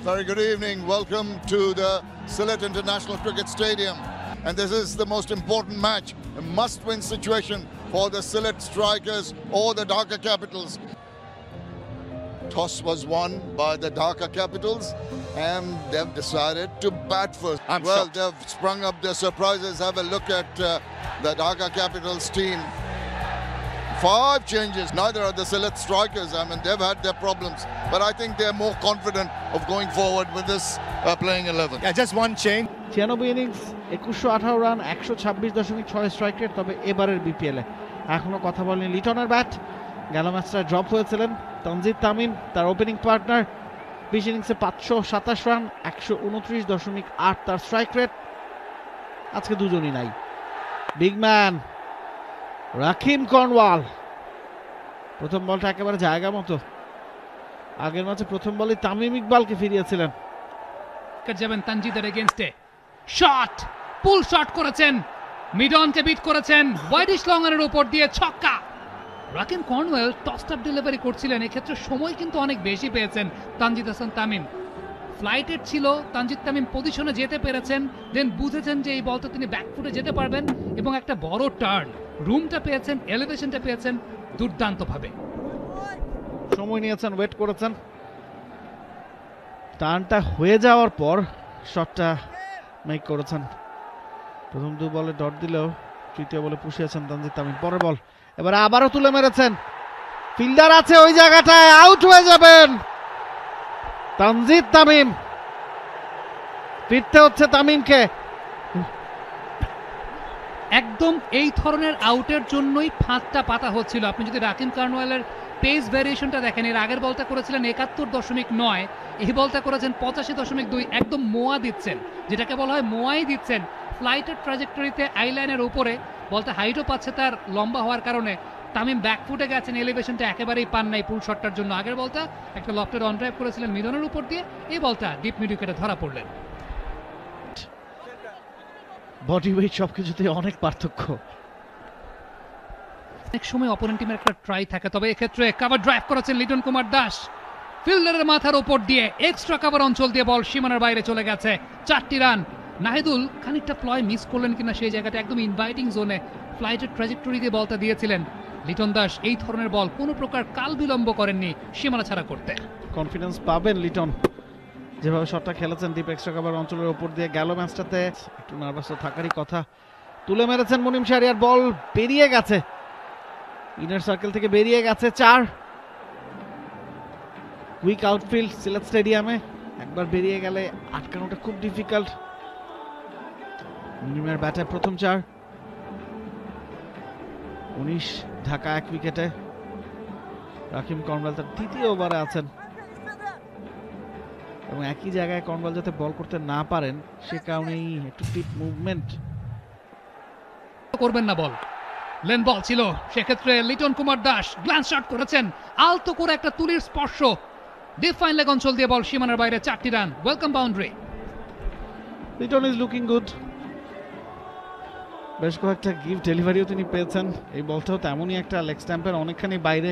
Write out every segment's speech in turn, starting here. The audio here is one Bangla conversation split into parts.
Very good evening. Welcome to the Sylhet International Cricket Stadium. And this is the most important match, a must-win situation for the Sylhet Strikers or the Dhaka Capitals. Toss was won by the Dhaka Capitals and they've decided to bat first. They've sprung up their surprises. Have a look at the Dhaka Capitals team. 5 changes, neither are the Sylhet Strikers. I mean, they've had their problems, but I think they're more confident of going forward with this playing 11. Yeah, just one change. 96 innings 2118 run 126.6 strike rate, তবে এবারের বিপিএলে এখনো কথা বলেনি লিটনের ব্যাট। গেল ম্যাচটা ড্রপ হয়েছিলেন তানজিদ তামিম, তার ওপেনিং পার্টনার। 20 ইনিংসে 527 রান 129.8 তার স্ট্রাইক রেট। আজকে দুজনই নাই। বিগ ম্যান রাকিম কর্নওয়াল প্রথম বলটা একেবারে জায়গা মতো। আগের ম্যাচে প্রথম বলে তামিম ইকবালকে ফিরিয়েছিলেন। যাবেন তানজিদের এগেইনস্টে, শট, পুল শট করেছেন, মিডনকে বিট করেছেন, ওয়াইডিশ লং এর উপর দিয়ে ছক্কা। Rahkeem Cornwall toss up delivery করছিলেন, এক্ষেত্রে সময় কিন্তু অনেক বেশি পেয়েছেন তানজিদ হাসান তামিম। ফ্লাইটেড ছিল, তানজিদ তামিম পজিশনে যেতে পেরেছেন, দেন বুঝেছেন যে এই বলটা তিনি ব্যাকফুটে যেতে পারবেন এবং একটা বড় টার্ন, রুমটা পেয়েছেন, এলিভেশনটা পেয়েছেন দুর্দান্তভাবে। সময় নিয়েছেন, ওয়েট করেছেন, টার্নটা হয়ে যাওয়ার পর শটটা মেক করেছেন। প্রথম 2 বলে ডট দিলেও তৃতীয় বলে পুষিয়েছেন তানজিদ তামিম। পরের বল এবার আবারও তুলে মেরেছেন, ফিল্ডার আছে ওই জায়গাটায়, আউট হয়ে যাবেন তানজিদ তামিম। ফিরতে হচ্ছে তামিমকে। একদম এই ধরনের আউটের জন্যই ফাঁদটা পাতা হচ্ছিল। আপনি যদি রাকিম কর্নওয়ালের পেস ভ্যারিয়েশনটা দেখেন, এর আগের বলটা করেছিলেন 71.9, এই বলটা করেছেন 85.2। একদম মোয়া দিচ্ছেন, যেটাকে বলা হয় মোয়াই দিচ্ছেন। ফ্লাইটের ট্র্যাজেক্টরিতে আইলাইনের উপরে বলটা হাইটও পাচ্ছে তার লম্বা হওয়ার কারণে। তামিম ব্যাকফুটে গেছেন, এলিভেশনটা একেবারেই পান নাই পুল শটটার জন্য। আগের বলটা একটা লফটের অন ড্রাইভ করেছিলেন মিডনের উপর দিয়ে, এই বলটা ডিপ মিড উইকেটে ধরা পড়লেন। বডি ওয়েট সবকিছুতে অনেক পার্থক্য। অনেক সময় অপোনেন্ট টিমের একটা ট্রাই থাকে, তবে এক্ষেত্রে কভার ড্রাইভ করেছেন লিটন কুমার দাস, ফিল্ডারের মাথার উপর দিয়ে এক্সট্রা কভার অঞ্চল দিয়ে বল সীমানার বাইরে চলে গেছে। 4টি রান। নাহিদুল খানিকটা প্লয় মিস করলেন কিনা সেই জায়গাটা, একদম ইনভাইটিং জোনে ফ্লাইটের ট্র্যাজেক্টরি দিয়ে বলটা দিয়েছিলেন লিটন দাস। এই ধরনের বল কোনো প্রকার কাল বিলম্ব করেননি সীমানা ছাড়া করতে। কনফিডেন্স পাবেন লিটন, যেভাবে শটটা খেলেছেন ডিপ এক্সট্রা কভার অঞ্চলের উপর দিয়ে। গেল ম্যাচটাতে একটু নার্ভাস তো থাকারই কথা। তুলে মেরেছেন মুনিম শাহরিয়ার, বল বেরিয়ে গেছে, ইনার সার্কেল থেকে বেরিয়ে গেছে। 4 কুইক আউটফিল্ড সিলেট স্টেডিয়ামে, একবার বেরিয়ে গেলে আটকানোটা খুব ডিফিকাল্ট। মুনিমের ব্যাটে প্রথম 4, 19 ঢাকা 1 উইকেটে। রাকিম কর্নওয়াল তার তৃতীয় ওভারে আছেন এবং একই জায়গায় কর্নওয়াল যাতে বল করতে না পারেন সে কারণেই একটু টিপ মুভমেন্ট করবেন না। বল লেন বল ছিল, সেক্ষেত্রে লিটন কুমার দাস গ্ল্যান্স শট করেছেন, আলতো করে একটা তুলির স্পর্শ, ডিপ ফাইন লেগ অঞ্চল দিয়ে বল সীমানার বাইরে। 4টি run, welcome boundary. Liton is looking good. বেশ কয়েকটা গিভ ডেলিভারিও তিনি পেয়েছেন। এই বলটাও তেমনই একটা লেগ স্ট্যাম্পের অনেকখানি বাইরে,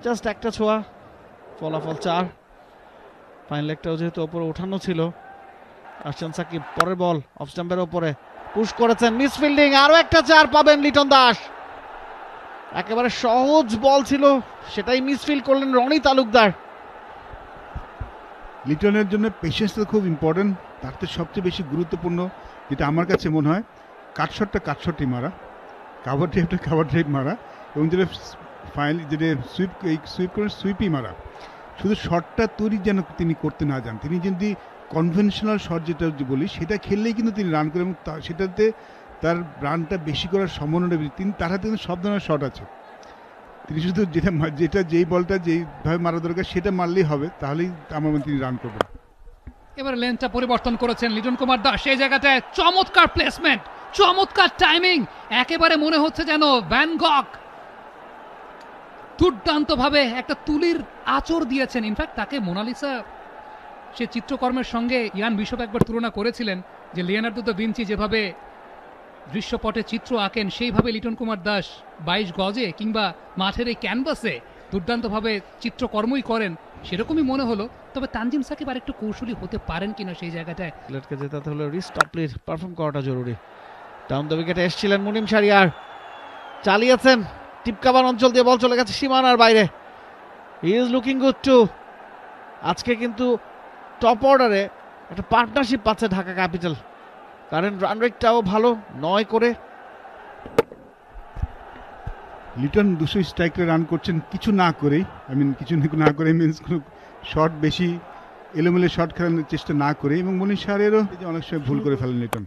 জাস্ট একটা ছোঁয়া। ফলাফল 4। ফাইন লেগটাও যেহেতু ওপরে ওঠানো ছিল। আশান সাকিব পরের বল অফ স্ট্যাম্পের ওপরে পুশ করেছেন, মিস ফিল্ডিং, আরো একটা 4 পাবেন লিটন দাস। একেবারে সহজ বল ছিল, সেটাই মিসফিল্ড করলেন রনি তালুকদার। লিটনের জন্য পেশেন্স তো খুব ইম্পর্টেন্ট, তার তো সবচেয়ে বেশি গুরুত্বপূর্ণ যেটা আমার কাছে মনে হয়, কাটশটটি মারা, কাভার ড্রাইভ মারা, এবং যেটা ফাইনালি যেটা সুইপই মারা। শুধু শটটা তৈরি যেন তিনি করতে না যান, তিনি যদি কনভেনশনাল শট যেটা বলি সেটা খেললেই কিন্তু তিনি রান করেন এবং সেটাতে তার রানটা বেশি করার সম্ভাবনাটা বেশি। তিনি তার হাতে কিন্তু সব ধরনের শট আছে, তিনি শুধু যেটা যেই বলটা যেইভাবে মারা দরকার সেটা মারলেই হবে, তাহলেই আমার মনে তিনি রান করবেন। এবার লেনটা পরিবর্তন করেছেন লিটন কুমার দাস, সেই জায়গাটায় চমৎকার প্লেসমেন্ট, চমৎকার টাইমিং, একেবারে মনে হচ্ছে যেন ভ্যান গক দুর্দান্ত ভাবে একটা তুলির আচর দিয়েছেন। ইনফ্যাক্ট তাকে মোনালিসা সে চিত্রকর্মের সঙ্গে ইয়ান বিশপ একবার তুলনা করেছিলেন যে লিওনার্দো দা ভিঞ্চি যেভাবে দৃশ্যপটে চিত্র আঁকেন সেইভাবে লিটন কুমার দাস 22 গজে কিংবা মাঠের এই ক্যানভাসে দুর্দান্তভাবে চিত্রকর্মই করেন, সেরকমই মনে হলো। তবে তবে তানজিম সাকিব আর একটু কৌশলী হতে পারেন কিনা সেই জায়গাটায়। সিলেটকে জেতাতে হলে রিস্টপলির পারফর্ম করাটা জরুরি। ডাউন দ্য উইকেটে এসেছিলেন মুনিম শাহরিয়ার, চালিয়েছেন, টিপকাবার অঞ্চল দিয়ে বল চলে গেছে সীমানার বাইরে। He is looking good too. আজকে কিন্তু টপ অর্ডারে একটা পার্টনারশিপ পাচ্ছে ঢাকা ক্যাপিটাল, কারণ রান রেটটাও ভালো 9 করে। লিটন 200 স্ট্রাইকে রান করছেন কিছু না করেই, কিছু না করে মিনস কোনো শট বেশি এলোমেলো শট খেলানোর চেষ্টা না করে, এবং মনীষ শাহরিয়ারও অনেক সময় ভুল করে ফেলেন লিটন।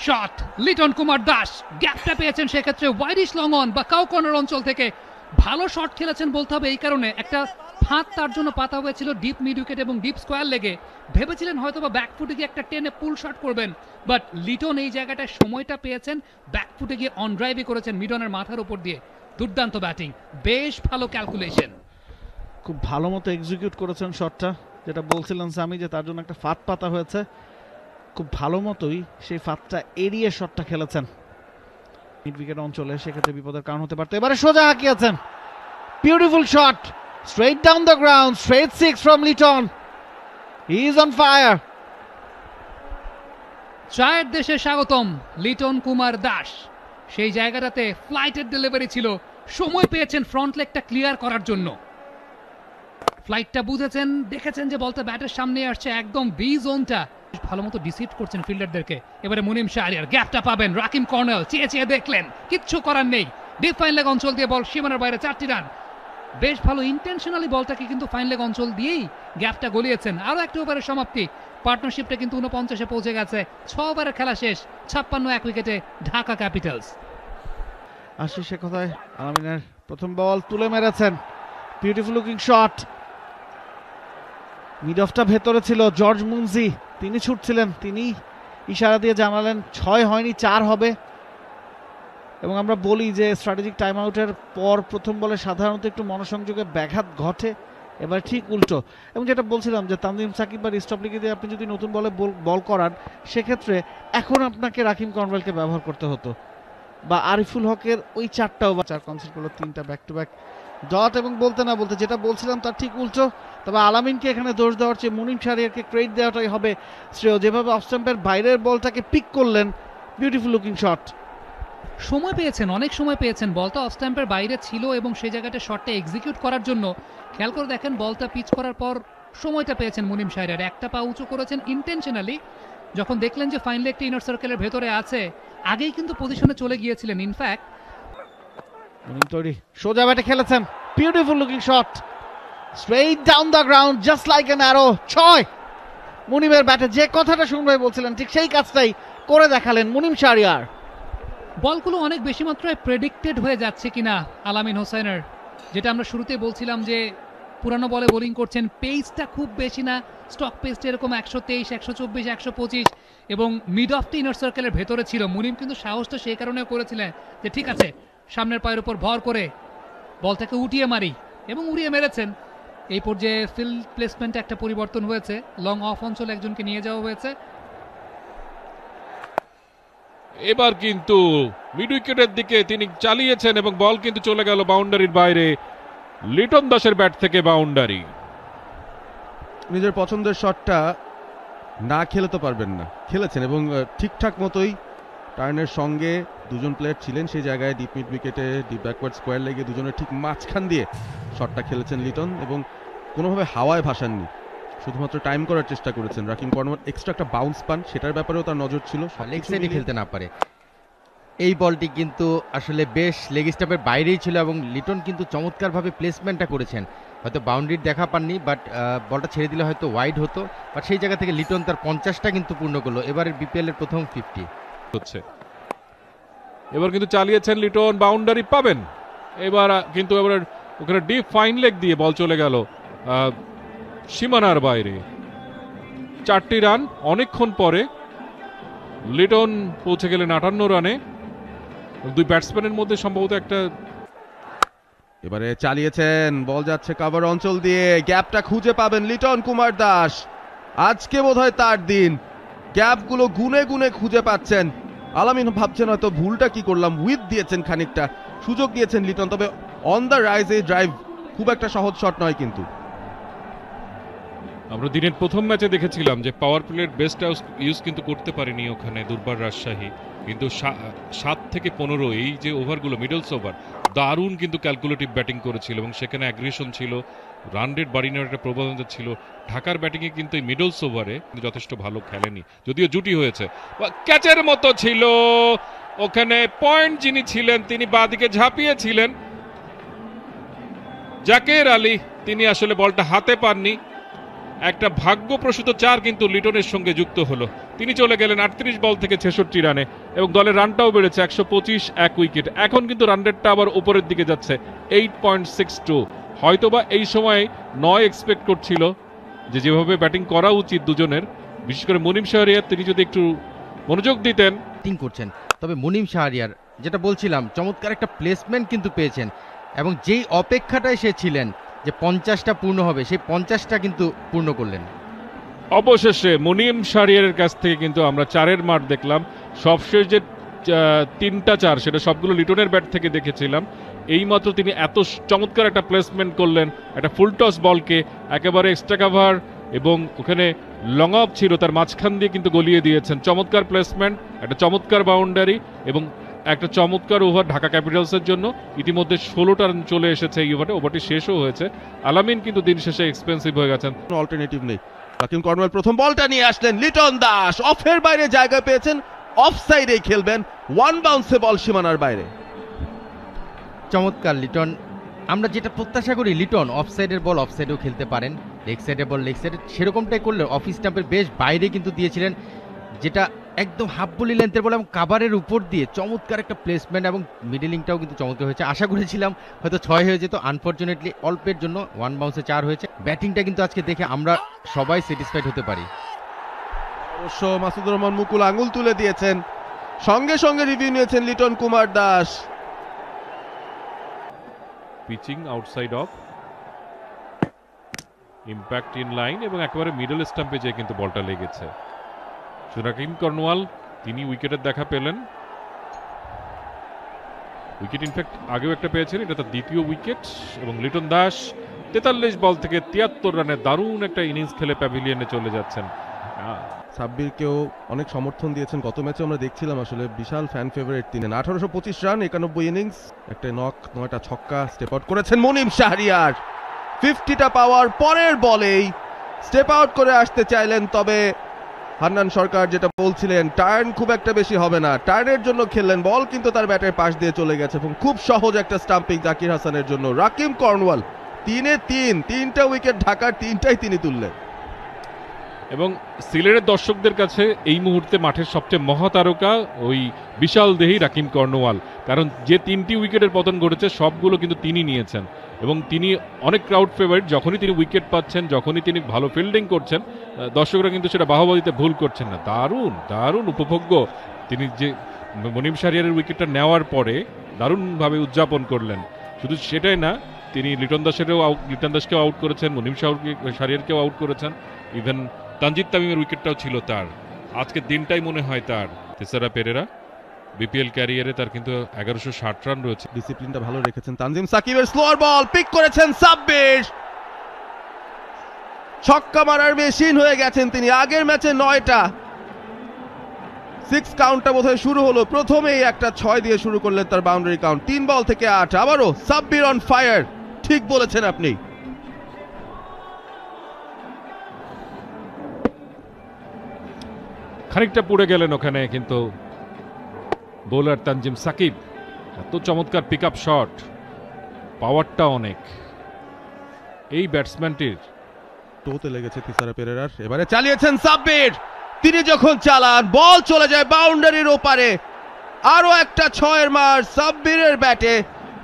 শট লিটন কুমার দাস, গ্যাপটা পেয়েছেন সেক্ষেত্রে ওয়াইডিশ লং অন বা কাউ কর্নার অঞ্চল থেকে। ভালো শট খেলেছেন বলতে হবে, এই কারণে একটা ফাঁদ তার জন্য পাতা হয়েছিল ডিপ মিড উইকেট এবং ডিপ স্কোয়ার লেগে। ভেবেছিলেন হয়তো বা ব্যাকফুটে গিয়ে একটা টেনে পুল শট করবেন, বাট লিটন এই জায়গাটায় সময়টা পেয়েছেন, ব্যাকফুটে গিয়ে অন ড্রাইভই করেছেন মিডনের মাথার উপর দিয়ে। দুর্দান্ত ব্যাটিং, বেশ ভালো ক্যালকুলেশন, খুব ভালো মতো এক্সিকিউট করেছেন শটটা। যেটা বলছিলেন সামি যে তার জন্য একটা ফাঁদ পাতা হয়েছে, খুব ভালো মতোই সেই ফাঁদটা এড়িয়ে শটটা খেলেছেন মিড উইকেট অঞ্চলে, সেক্ষেত্রে বিপদের কারণ হতে পারত। এবারে সোজা হাঁকিয়েছেন, beautiful shot, straight down the ground, straight 6 from Liton. He is on fire. চায়ের দেশে স্বাগতম লিটন কুমার দাস। সেই জায়গাটাতে ফ্লাইটের ডেলিভারি ছিল, সময় পেয়েছেন ফ্রন্ট লেগটা ক্লিয়ার করার জন্য। ফ্লাইটটা বুঝেছেন, দেখেছেন যে বলটা ব্যাটের সামনে আসছে, একদম বি জোনটা ভালো মতো ডিসিভ করছেন ফিল্ডারদেরকে। এবারে মুনিম শাহরিয়ার গ্যাপটা পাবেন, রাকিম কর্নেল চেয়ে চেয়ে দেখলেন, কিচ্ছু করার নেই, ডিপ ফাইন লেগ অঞ্চল দিয়ে বল সীমানার বাইরে, 4টি রান। বেশ ভালো ইন্টেনশনালি বলটাকে কিন্তু ফাইন লেগ অঞ্চল দিয়েই গ্যাপটা গলিয়েছেন। আরও একটা ওভারের সমাপ্তি, পার্টনারশিপটা কিন্তু 49-এ পৌঁছে গেছে। 6 ওভারের খেলা শেষ, 56 উইকেটে ঢাকা ক্যাপিটালস। আশিসে কথায় আলামিনের প্রথম বল তুলে মেরেছেন, বিউটিফুল লুকিং শট। মিড অফটা ভেতরে ছিল, জর্জ মুনজি তিনি ছুটছিলেন, তিনি ইশারা দিয়ে জানালেন 6 হয়নি 4 হবে। এবং আমরা বলি যে স্ট্র্যাটেজিক টাইম আউটের পর প্রথম বলে সাধারণত একটু মনোসংযোগে ব্যাঘাত ঘটে, এবার ঠিক উল্টো। এবং যেটা বলছিলাম যে তানজিম সাকিব বা রিস্টপলিকে দিয়ে আপনি যদি নতুন বলে বল করান, সেক্ষেত্রে এখন আপনাকে রাকিম কর্নেলকে ব্যবহার করতে হতো, বা আরিফুল হকের ওই 4টা ওভার 4 কনসিড করলো, 3টা ব্যাক টু ব্যাক ডট। এবং বলতে না বলতে যেটা বলছিলাম তার ঠিক উল্টো। তবে আলামিনকে এখানে দোষ দেওয়ার চেয়ে মুনিম শাহরিয়ারকে ক্রেডিট দেওয়াটাই হবে শ্রেয়, যেভাবে অফ স্টাম্পের বাইরের বলটাকে পিক করলেন, বিউটিফুল লুকিং শট। সময় পেয়েছেন, অনেক সময় পেয়েছেন, বলটা অফ স্ট্যাম্পের বাইরে ছিল এবং সেই জায়গাটা শটটা এক্সিকিউট করার জন্য খেয়াল করে দেখেন বলটা পিচ করার পর সময়টা পেয়েছেন মুনিম শাহরিয়ার, একটা পা উঁচু করেছেন ইন্টেনশনালি। যখন দেখলেন যে ফাইন লেগটা ইনার সার্কেলের ভেতরে আছে, আগেই কিন্তু পজিশনে চলে গিয়েছিলেন। ইনফ্যাক্ট মুনিম তৈরি, সোজা ব্যাটে খেলেছেন, beautiful looking shot, straight down the ground just like an arrow. 6 মুনিমের ব্যাটে যে কথাটা শুনবে বলছিলেন, ঠিক সেই কাজটাই করে দেখালেন মুনিম শাহরিয়ার। বলগুলো অনেক বেশি মাত্রায় প্রেডিক্টেড হয়ে যাচ্ছে কিনা আলামিন হোসেনের, যেটা আমরা শুরুতে বলছিলাম যে পুরানো বলে বোলিং করছেন, পেসটা খুব বেশি না, স্টক পেসটা এরকম 123, 124, 125 এবং মিড অফ ইনার সার্কেলের ভেতরে ছিল। মুনিম কিন্তু সাহসটা সেই কারণে করেছিলেন যে ঠিক আছে সামনের পায়ের উপর ভর করে বলটাকে উঠিয়ে মারি, এবং উড়িয়ে মেরেছেন। এই পর্যায়ে ফিল্ড প্লেসমেন্টে একটা পরিবর্তন হয়েছে, লং অফ অঞ্চলে একজনকে নিয়ে যাওয়া হয়েছে। এবার কিন্তু মিড উইকেটের দিকে তিনি চালিয়েছেন এবং বল কিন্তু চলে গেল বাউন্ডারির বাইরে, লিটন দাসের ব্যাট থেকে বাউন্ডারি। নিজের পছন্দের শটটা না খেলে তো পারবেন না, খেলেছেন এবং ঠিকঠাক মতোই টার্নের সঙ্গে দুজন প্লেয়ার ছিলেন সেই জায়গায়, ডিপ মিড উইকেটে ডিপ ব্যাকওয়ার্ড স্কোয়ার লেগে দুজনের ঠিক মাঝখান দিয়ে শটটা খেলেছেন লিটন এবং কোনোভাবে হাওয়ায় ভাসাননি, শুধুমাত্র টাইম করার চেষ্টা করেছেন। রাকিম কর্নেল এক্সট্রা একটা বাউন্স পান, সেটার ব্যাপারেও তার নজর ছিল, লেগ সাইডে খেলতে না পারে। এই বলটি কিন্তু আসলে বেশ লেগ স্টাম্পের বাইরেই ছিল এবং লিটন কিন্তু চমৎকারভাবে প্লেসমেন্টটা করেছেন, হয়তো বাউন্ডারির দেখা পাননি, বাট বলটা ছেড়ে দিলে হয়তো ওয়াইড হতো, বাট সেই জায়গা থেকে লিটন তার 50টা কিন্তু পূর্ণ করলো, এবারের বিপিএল এর প্রথম 50 হচ্ছে। এবার কিন্তু চালিয়েছেন লিটন, বাউন্ডারি পাবেন। এবার কিন্তু এবার ওখানে ডিপ ফাইন লেগ দিয়ে বল চলে গেল সীমানার বাইরে, 4টি রান। অনেকক্ষণ পরে লিটন পৌঁছে গেলেন 58 রানে, দুই ব্যাটসম্যানের মধ্যে সম্ভবত একটা। এবারে চালিয়েছেন, বল যাচ্ছে কভার অঞ্চল দিয়ে, গ্যাপটা খুঁজে পাবেন লিটন কুমার দাস। আজকে বোধহয় তার দিন, গ্যাপগুলো গুনে গুনে খুঁজে পাচ্ছেন। আলামিন ভাবছেন হয়তো ভুলটা কি করলাম, উইথ দিয়েছেন খানিকটা, সুযোগ দিয়েছেন লিটন, তবে অন দ্য রাইজ এই ড্রাইভ খুব একটা সহজ শট নয় কিন্তু। আমরা দিনের প্রথম ম্যাচে দেখেছিলাম যে পাওয়ার প্লের বেস্ট ইউজ কিন্তু করতে পারেনি ওখানে দুর্বার রাজশাহী, কিন্তু 7 থেকে 15 এই যে ওভারগুলো মিডলস ওভার দারুণ কিন্তু ক্যালকুলেটিভ ব্যাটিং করেছিল এবং সেখানে অ্যাগ্রেশন ছিল, রান রেট বাড়িয়ে নেওয়ার একটা প্রবণতা ছিল। ঢাকার ব্যাটিংয়ে কিন্তু এই মিডলস ওভারে যথেষ্ট ভালো খেলেনি, যদিও জুটি হয়েছে। ক্যাচের মতো ছিল ওখানে, পয়েন্ট যিনি ছিলেন তিনি বাঁদিকে ঝাঁপিয়েছিলেন জাকের আলী, তিনি আসলে বলটা হাতে পাননি। একটা ভাগ্যপ্রসূত 4 কিন্তু লিটনের সঙ্গে যুক্ত হলো, তিনি চলে গেলেন 38 বল থেকে 66 রানে এবং দলের রানটাও বেড়েছে 125, 1 উইকেট। এখন কিন্তু রান রেটটা আবার উপরের দিকে যাচ্ছে 8.62। হয়তোবা এই সময় 9 এক্সপেক্ট করছিল যে যেভাবে ব্যাটিং করা উচিত দুজনের, বিশেষ করে মুনিম শাহরিয়ার, তিনি যদি একটু মনোযোগ দিতেন। ব্যাটিং করছেন, তবে মুনিম শাহরিয়ার যেটা বলছিলাম চমৎকার একটা প্লেসমেন্ট কিন্তু পেয়েছেন এবং যেই অপেক্ষাটায় সে ছিলেন যে 50টা পূর্ণ হবে, সেই 50টা কিন্তু পূর্ণ করলেন। অবশেষে মুনিম শাহরিয়ারের কাছ থেকে কিন্তু আমরা 4-এর মার দেখলাম। সবশেষ যে 3টা 4 সেটা সবগুলো লিটনের ব্যাট থেকে দেখেছিলাম। এইমাত্র তিনি এত চমৎকার একটা প্লেসমেন্ট করলেন, একটা ফুল টস বলকে একেবারে এক্সট্রা কাভার এবং ওখানে লং অফ ছিল তার মাঝখান দিয়ে কিন্তু গলিয়ে দিয়েছেন। চমৎকার প্লেসমেন্ট, একটা চমৎকার বাউন্ডারি এবং একটা চমৎকার ওভার ঢাকা ক্যাপিটালসের জন্য। ইতিমধ্যে 16টা রান চলে এসেছে এই ওভারে, ওভারটি শেষও হয়েছে। আলামিন কিন্তু দিন শেষে এক্সপেন্সিভ হয়ে গেছেন, অল্টারনেটিভ নেই। রাকিম কর্নওয়াল প্রথম বলটা নিয়ে আসলেন, লিটন দাস অফের বাইরে জায়গা পেয়েছেন, অফ সাইডে খেলবেন, 1 বাউন্সে বল সীমানার বাইরে। চমৎকার লিটন, আমরা যেটা প্রত্যাশা করি লিটন অফ সাইডের বল অফ সাইডেও খেলতে পারেন, লেগ সাইডের বল লেগ সাইডে, সেরকমটাই করলে অফ স্টাম্পের বেশ বাইরে কিন্তু দিয়েছিলেন, যেটা একদম হাফ বলি লেন্থের বল এবং কাভারের উপর দিয়ে চমৎকার একটা প্লেসমেন্ট এবং মিডলিংটাও কিন্তু চমৎকার হয়েছে। আশা করেছিলাম হয়তো 6 হয়ে যেত, আনফরচুনেটলি অল্পের জন্য 1 বাউন্সে 4 হয়েছে। ব্যাটিংটা কিন্তু আজকে দেখে আমরা সবাই স্যাটিসফাইড হতে পারি। অবশ্য মাসুদুর রহমান মুকুল আঙুল তুলে দিয়েছেন, সঙ্গে সঙ্গে রিভিউ নিয়েছেন Liton Kumar Das. Pitching outside of, impact in line এবং একেবারে মিডল স্টাম্পে যেয়ে কিন্তু বলটা লেগেছে। রাকিম কর্নওয়াল তিনি উইকেটের দেখা পেলেন, উইকেট ইনফ্যাক্ট আগেও একটা পেয়েছেন, এটা তার দ্বিতীয় উইকেট। এবং লিটন দাস 43 বল থেকে 73 রানে দারুণ একটা ইনিংস খেলে প্যাভিলিয়নে চলে যাচ্ছেন। সাব্বিরকেও অনেক সমর্থন দিয়েছেন, গত ম্যাচে আমরা দেখছিলাম আসলে বিশাল ফ্যান ফেভারিট তিনি। 1825 রান, 91 ইনিংস, একটা নক, 9টা ছক্কা, স্টেপ আউট করেছেন মুনিম শাহরিয়ার। 50টা পাওয়ার পরের বলেই স্টেপ আউট করে আসতে চাইলেন, তবে হান্নান সরকার যেটা বলছিলেন টার্ন খুব একটা বেশি হবে না, টার্নের জন্য খেললেন, বল কিন্তু তার ব্যাটের পাশ দিয়ে চলে গেছে এবং খুব সহজ একটা স্টাম্পিং জাকির হাসানের জন্য। রাকিম কর্নওয়াল 3-এ 3, 3টা উইকেট ঢাকার, 3টাই তিনি তুললেন। এবং সিলেটের দর্শকদের কাছে এই মুহূর্তে মাঠের সবচেয়ে মহাতারকা ওই বিশাল দেহি রাকিম কর্নওয়াল, কারণ যে 3টি উইকেটের পতন ঘটেছে সবগুলো কিন্তু তিনি নিয়েছেন এবং তিনি অনেক ক্রাউড ফেভারিট। যখনই তিনি উইকেট পাচ্ছেন, যখনই তিনি ভালো ফিল্ডিং করছেন, দর্শকরা কিন্তু সেটা বাহবা দিতে ভুল করছেন না। দারুণ দারুণ উপভোগ্য, তিনি যে মুনিম শাহরিয়ারের উইকেটটা নেওয়ার পরে দারুণভাবে উদযাপন করলেন। শুধু সেটাই না, তিনি লিটন দাসকেও আউট করেছেন, মুনিম শাহরিয়ারকেও আউট করেছেন, ইভেন তানজিদ তামিমের উইকেটটাও ছিল তার। আজকের দিনটাই মনে হয় তার। তেসারা পেরেরা বিপিএল ক্যারিয়ারে তার কিন্তু 1160 রান রয়েছে। ডিসিপ্লিনটা ভালো রেখেছেন। তানজিম সাকিবের স্লোয়ার বল পিক করেছেন সাব্বির, ছক্কা মারার মেশিন হয়ে গেছেন তিনি। আগের ম্যাচে 9টা 6 কাউন্টটা বোধহয় শুরু হলো, প্রথমেই একটা 6 দিয়ে শুরু করলেন তার বাউন্ডারি কাউন্ট। 3 বল থেকে 8, আবারও সাব্বির অন ফায়ার। ঠিক বলেছেন আপনি। খানিকটা পড়ে গেলেন ওখানে, কিন্তু বোলার তানজিম সাকিব এত চমৎকার পিক আপ শট, পাওয়ারটা অনেক এই ব্যাটসম্যানটির। টোতে লেগেছে তিসারা পেরেরার, এবারে চালিয়েছেন সাব্বির, তিনি যখন চালান বল চলে যায় বাউন্ডারির ওপারে। আরো একটা 6-এর মার সাব্বিরের ব্যাটে,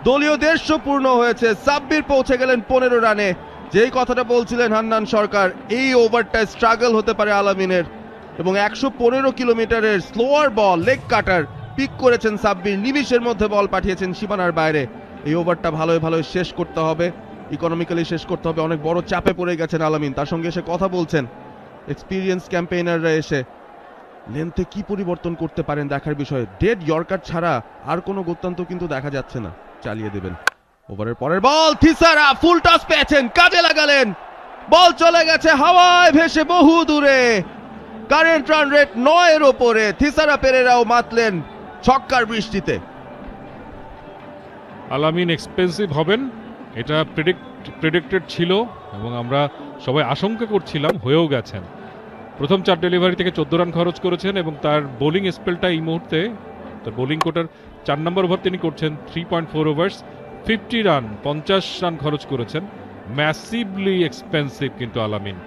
দলীয় 150 পূর্ণ হয়েছে। সাব্বির পৌঁছে গেলেন 15 রানে। যেই কথাটা বলছিলেন হান্নান সরকার, এই ওভারটায় স্ট্রাগল হতে পারে আলামিনের, এবং 115 কিলোমিটারের স্লোয়ার বল লেগ কাটার পিক করেছেন সাব্বির, নিমিষের মধ্যে বল পাঠিয়েছেন সীমানার বাইরে। এই ওভারটা ভালোই ভালোই শেষ করতে হবে, ইকোনমিক্যালি শেষ করতে হবে। অনেক বড় চাপে পড়ে গেছেন আলামিন, তার সঙ্গে এসে কথা বলছেন এক্সপিরিয়েন্স ক্যাম্পেইনাররা এসে। লেন্থে কি পরিবর্তন করতে পারেন দেখার বিষয়ে, ডেড ইয়র্কার ছাড়া আর কোনো গত্যান্ত কিন্তু দেখা যাচ্ছে না। চালিয়ে দেবেন ওভারের পরের বল, থিসারা ফুল টস পেয়েছেন, কাজে লাগালেন, বল চলে গেছে হাওয়ায় ভেসে বহু দূরে। কারেন্ট রান রেট 9-এর ওপরে। থিসারা পেরেরাও মাতলেন ছক্কার বৃষ্টিতে। আলামিন এক্সপেন্সিভ হবেন, এটা প্রেডিক্টেড ছিল এবং আমরা সবাই আশঙ্কা করছিলাম, হয়েও গেছেন। প্রথম 4 ডেলিভারি থেকে 14 রান খরচ করেছেন এবং তার বোলিং স্পেলটা এই মুহূর্তে, তার বোলিং কোটার 4 নম্বর ওভার তিনি করছেন 3.4 ওভার্স, 50 রান, 50 রান খরচ করেছেন। ম্যাসিভলি এক্সপেন্সিভ কিন্তু আলামিন,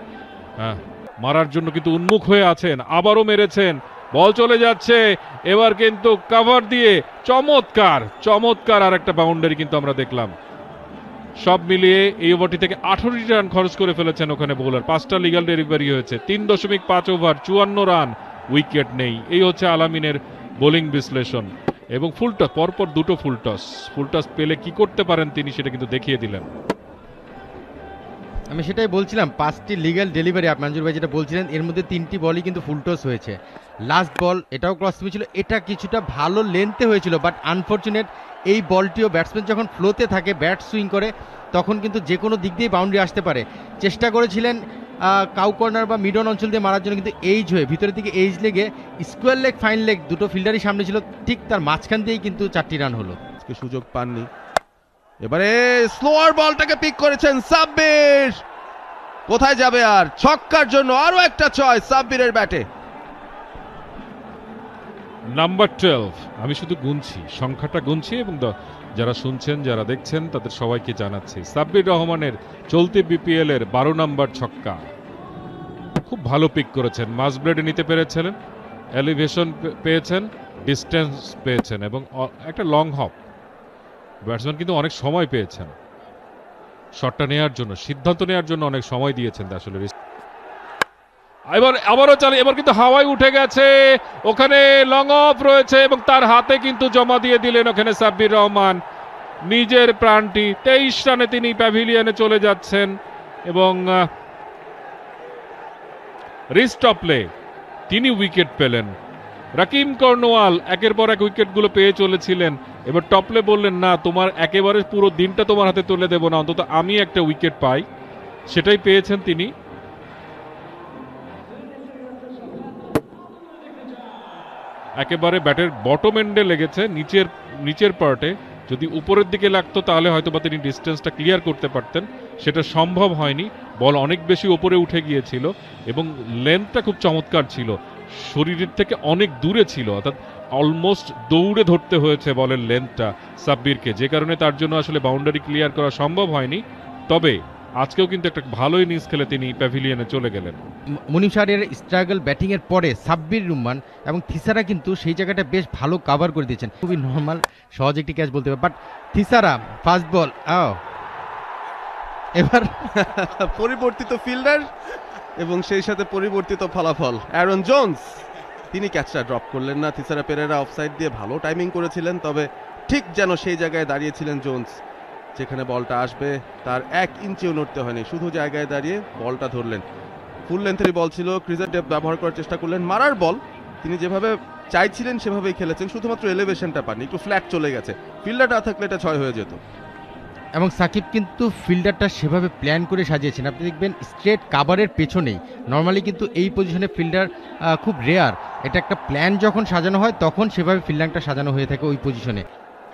হ্যাঁ, মারার জন্য কিন্তু উন্মুখ হয়ে আছেন। আবারও মেরেছেন, বল চলে যাচ্ছে, এবার কিন্তু কভার দিয়ে চমৎকার চমৎকার আর একটা বাউন্ডারি কিন্তু আমরা দেখলাম। সব মিলিয়ে এই ওভারটি থেকে 18 রান খরচ করে ফেলেছেন ওখানে বোলার। 5টা লিগ্যাল ডেলিভারি হয়েছে, 3.5 ওভার, 54 রান, উইকেট নেই। এই হচ্ছে আলামিনের বোলিং বিশ্লেষণ। এবং ফুলটস, পরপর 2টো ফুলটস পেলে কি করতে পারেন তিনি সেটা কিন্তু দেখিয়ে দিলেন। আমি সেটাই বলছিলাম, 5টি লিগ্যাল ডেলিভারি, মঞ্জুর ভাই যেটা বলছিলেন, এর মধ্যে 3টি বলই কিন্তু ফুলটস হয়েছে। লাস্ট বল এটাও ক্রস ছিল, এটা কিছুটা ভালো লেন্থে হয়েছিল, বাট আনফরচুনেট এই বলটিও ব্যাটসম্যান যখন ফ্লোতে থাকে, ব্যাট সুইং করে, তখন কিন্তু যে কোনো দিক দিয়ে বাউন্ডারি আসতে পারে। চেষ্টা করেছিলেন কাউ কর্নার বা মিডন অঞ্চল দিয়ে মারার জন্য, কিন্তু এইজ হয়ে ভিতরের দিকে এইজ লেগে স্কোয়ার লেগ ফাইন লেগ দুটো ফিল্ডারই সামনে ছিল, ঠিক তার মাঝখান দিয়েই কিন্তু 4টি রান হলো। সুযোগ পাননি। এবারে স্লোয়ার বলটাকে পিক করেছেন সাব্বির, কোথায় যাবে আর? ছক্কার জন্য আরো একটা চয়েস সাব্বিরের ব্যাটে। নাম্বার 12, আমি শুধু গুনছি, সংখ্যাটা গুনছি এবং যারা শুনছেন, যারা দেখছেন তাদের সবাইকে জানাচ্ছি, সাব্বির রহমানের চলতি বিপিএল এর 12 নম্বর ছক্কা। খুব ভালো পিক করেছেন, মাস ব্লেডে নিতে পেরেছিলেন, এলিভেশন পেয়েছেন, ডিস্টেন্স পেয়েছেন এবং একটা লং হপ। ব্যাটসম্যান কিন্তু অনেক সময় পেয়েছেন শটটা নেওয়ার জন্য, সিদ্ধান্ত নেওয়ার জন্য অনেক সময় দিয়েছেন আসলে। এবার আবারও চালে, এবার কিন্তু হাওয়ায় উঠে গেছে, ওখানে লং অফ রয়েছে এবং তার হাতে কিন্তু জমা দিয়ে দিলেন ওখানে সাব্বির রহমান নিজের প্রাণটি। 23 রানে তিনি প্যাভিলিয়নে চলে যাচ্ছেন এবং রিস্টপলে তিনি উইকেট পেলেন। রাকিম কর্নওয়াল একের পর এক উইকেটগুলো পেয়ে চলেছিলেন, এবার টপলে বললেন না, তোমার একেবারে পুরো দিনটা তোমার হাতে তুলে দেব না, অন্তত আমি একটা উইকেট পাই। সেটাই পেয়েছেন তিনি। একেবারে ব্যাটের বটম এন্ডে লেগেছে, নিচের পার্টে। যদি উপরের দিকে লাগতো তাহলে হয়তো বা তিনি ডিস্টেন্সটা ক্লিয়ার করতে পারতেন, সেটা সম্ভব হয়নি। বল অনেক বেশি উপরে উঠে গিয়েছিল এবং লেন্থটা খুব চমৎকার ছিল, শরীরের থেকে অনেক দূরে ছিল, অর্থাৎ অলমোস্ট দৌড়ে ধরতে হয়েছে বলের লেন্থটা সাব্বিরকে, যে কারণে তার জন্য আসলে বাউন্ডারি ক্লিয়ার করা সম্ভব হয়নি। তবে আজকেও কিন্তু একটা ভালো ইনিংস খেলে তিনি প্যাভিলিয়নে চলে গেলেন। মুনিম শাহরিয়ার স্ট্রাগল ব্যাটিং এর পরে সাব্বির রহমান এবং থিসারা কিন্তু সেই জায়গাটা বেশ ভালো কভার করে দিয়েছেন। খুবই নর্মাল সহজ একটি ক্যাচ বলতে হবে, বাট থিসারা ফার্স্ট বল, এবার পরিবর্তিত ফিল্ডার এবং সেই সাথে পরিবর্তিত ফলাফল। অ্যারন জোন্স তিনি ক্যাচটা ড্রপ করলেন না। থিসারা পেরেরা অফসাইড দিয়ে ভালো টাইমিং করেছিলেন, তবে ঠিক যেন সেই জায়গায় দাঁড়িয়েছিলেন জোন্স, যেখানে বলটা আসবে তার 1 ইঞ্চিও নড়তে হয়নি, শুধু জায়গায় দাঁড়িয়ে বলটা ধরলেন। ফুল লেন্থেরই বল ছিল, ক্রিজের ডেপ ব্যবহার করার চেষ্টা করলেন। মারার বল তিনি যেভাবে চাইছিলেন সেভাবেই খেলেছেন, শুধুমাত্র এলিভেশনটা পাননি, একটু ফ্ল্যাট চলে গেছে। ফিল্ডার না থাকলে এটা 6 হয়ে যেত। এবং সাকিব কিন্তু ফিল্ডারটা সেভাবে প্ল্যান করে সাজিয়েছেন, আপনি দেখবেন স্ট্রেট কাভারের পেছনেই। নর্মালি কিন্তু এই পজিশনে ফিল্ডার খুব রেয়ার, এটা একটা প্ল্যান যখন সাজানো হয় তখন সেভাবে ফিল্ডিংটা সাজানো হয়ে থাকে ওই পজিশনে।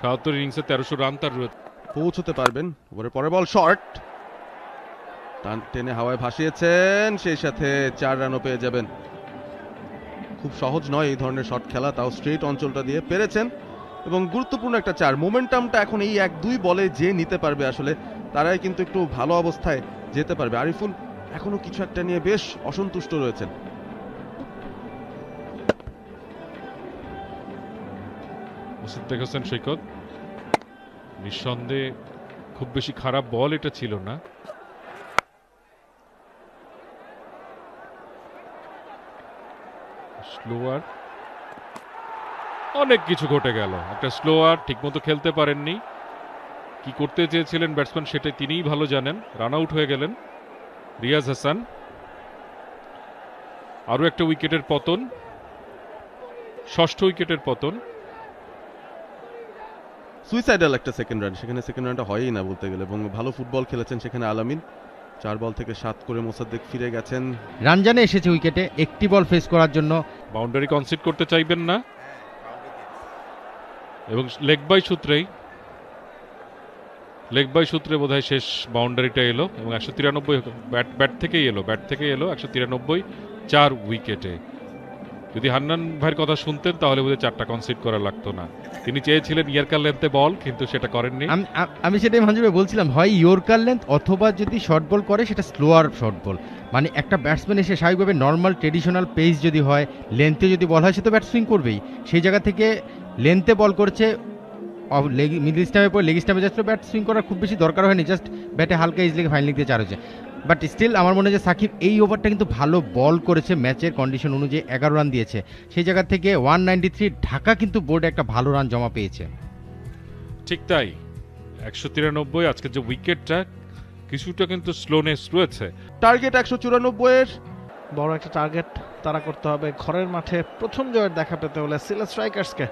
৭৭ ইনিংসে 1300 রান তার পৌঁছতে পারবেন। ওভারের পরে বল শর্ট, টান টেনে হাওয়ায় ভাসিয়েছেন, সেই সাথে 4 রানও পেয়ে যাবেন। খুব সহজ নয় এই ধরনের শট খেলা, তাও স্ট্রেট অঞ্চলটা দিয়ে পেরেছেন এবং গুরুত্বপূর্ণ একটা 4। মোমেন্টামটা এখন এই 1-2 বলে যে নিতে পারবে আসলে তারাই কিন্তু একটু ভালো অবস্থায় যেতে পারবে। আরিফুল এখনো কিছু একটা নিয়ে বেশ অসন্তুষ্ট রয়েছেন। মুশতাক হোসেন সৈকত, নিঃসন্দেহে খুব বেশি খারাপ বল এটা ছিল না। স্লোয়ার, অনেক কিছু ঘটে গেল। একটা স্লোয়ার, ঠিকমতো খেলতে পারেননি, কি করতে চেয়েছিলেন ব্যাটসম্যান সেটাই তিনিই ভালো জানেন। রান আউট হয়ে গেলেন রিয়াজ হাসান। আরো একটা উইকেটের পতন, 6ষ্ঠ উইকেটের পতন। সুইসাইডাল একটা সেকেন্ড রান, সেখানে সেকেন্ড রানটা হয়ই না বলতে গেলে, এবং ভালো ফুটবল খেলেছেন সেখানে আলামিন। 4 বল থেকে 7 করে মোসাদ্দেক ফিরে গেছেন। রানজানে এসেছে উইকেটে একটি বল ফেস করার জন্য। বাউন্ডারি কনসিড করতে চাইবেন না এবং লেগ বাই সূত্রে বোধহয় শেষ বাউন্ডারিটা এলো এবং 193 ব্যাট থেকেই এলো 193 4 উইকেটে। যদি হান্নান ভাইয়ের কথা শুনতেন তাহলে বোধহয় 4টা কনসিড করা লাগতো না। তিনি চেয়েছিলেন ইয়র্কার লেন্থে বল, কিন্তু সেটা করেননি। আমি সেটাই মঞ্জুর ভাই বলছিলাম, হয় ইয়র্কার লেন্থ অথবা যদি শর্ট বল করে সেটা স্লোয়ার শর্ট বল। মানে একটা ব্যাটসম্যান এসে স্বাভাবিকভাবে নর্মাল ট্রেডিশনাল পেস যদি হয়, লেন্থে যদি বল হয় সে তো ব্যাট সুইং করবেই। সেই জায়গা থেকে লেন্থে বল করছে, মিডল স্টাম্পের পর লেগ স্টাম্পে যাচ্ছিল, ব্যাট সুইং করার খুব বেশি দরকার হয়নি, জাস্ট ব্যাটে হালকা ইজ লেগে ফাইনাল দিয়ে 4 হয়েছে। বাট স্টিল আমার মনে হয় যে সাকিব এই ওভারটা কিন্তু ভালো বল করেছে, ম্যাচের কন্ডিশন অনুযায়ী 11 রান দিয়েছে। সেই জায়গা থেকে 193 ঢাকা কিন্তু বোর্ডে একটা ভালো রান জমা পেয়েছে। ঠিক তাই, 193 আজকে যে উইকেটটা কিছুটা কিন্তু স্লোনেস রয়েছে। টার্গেট 194 বড় একটা টার্গেট তারা করতে হবে ঘরের মাঠে প্রথম জয়ের দেখা পেতে হলে সিলেট স্ট্রাইকার্সকে।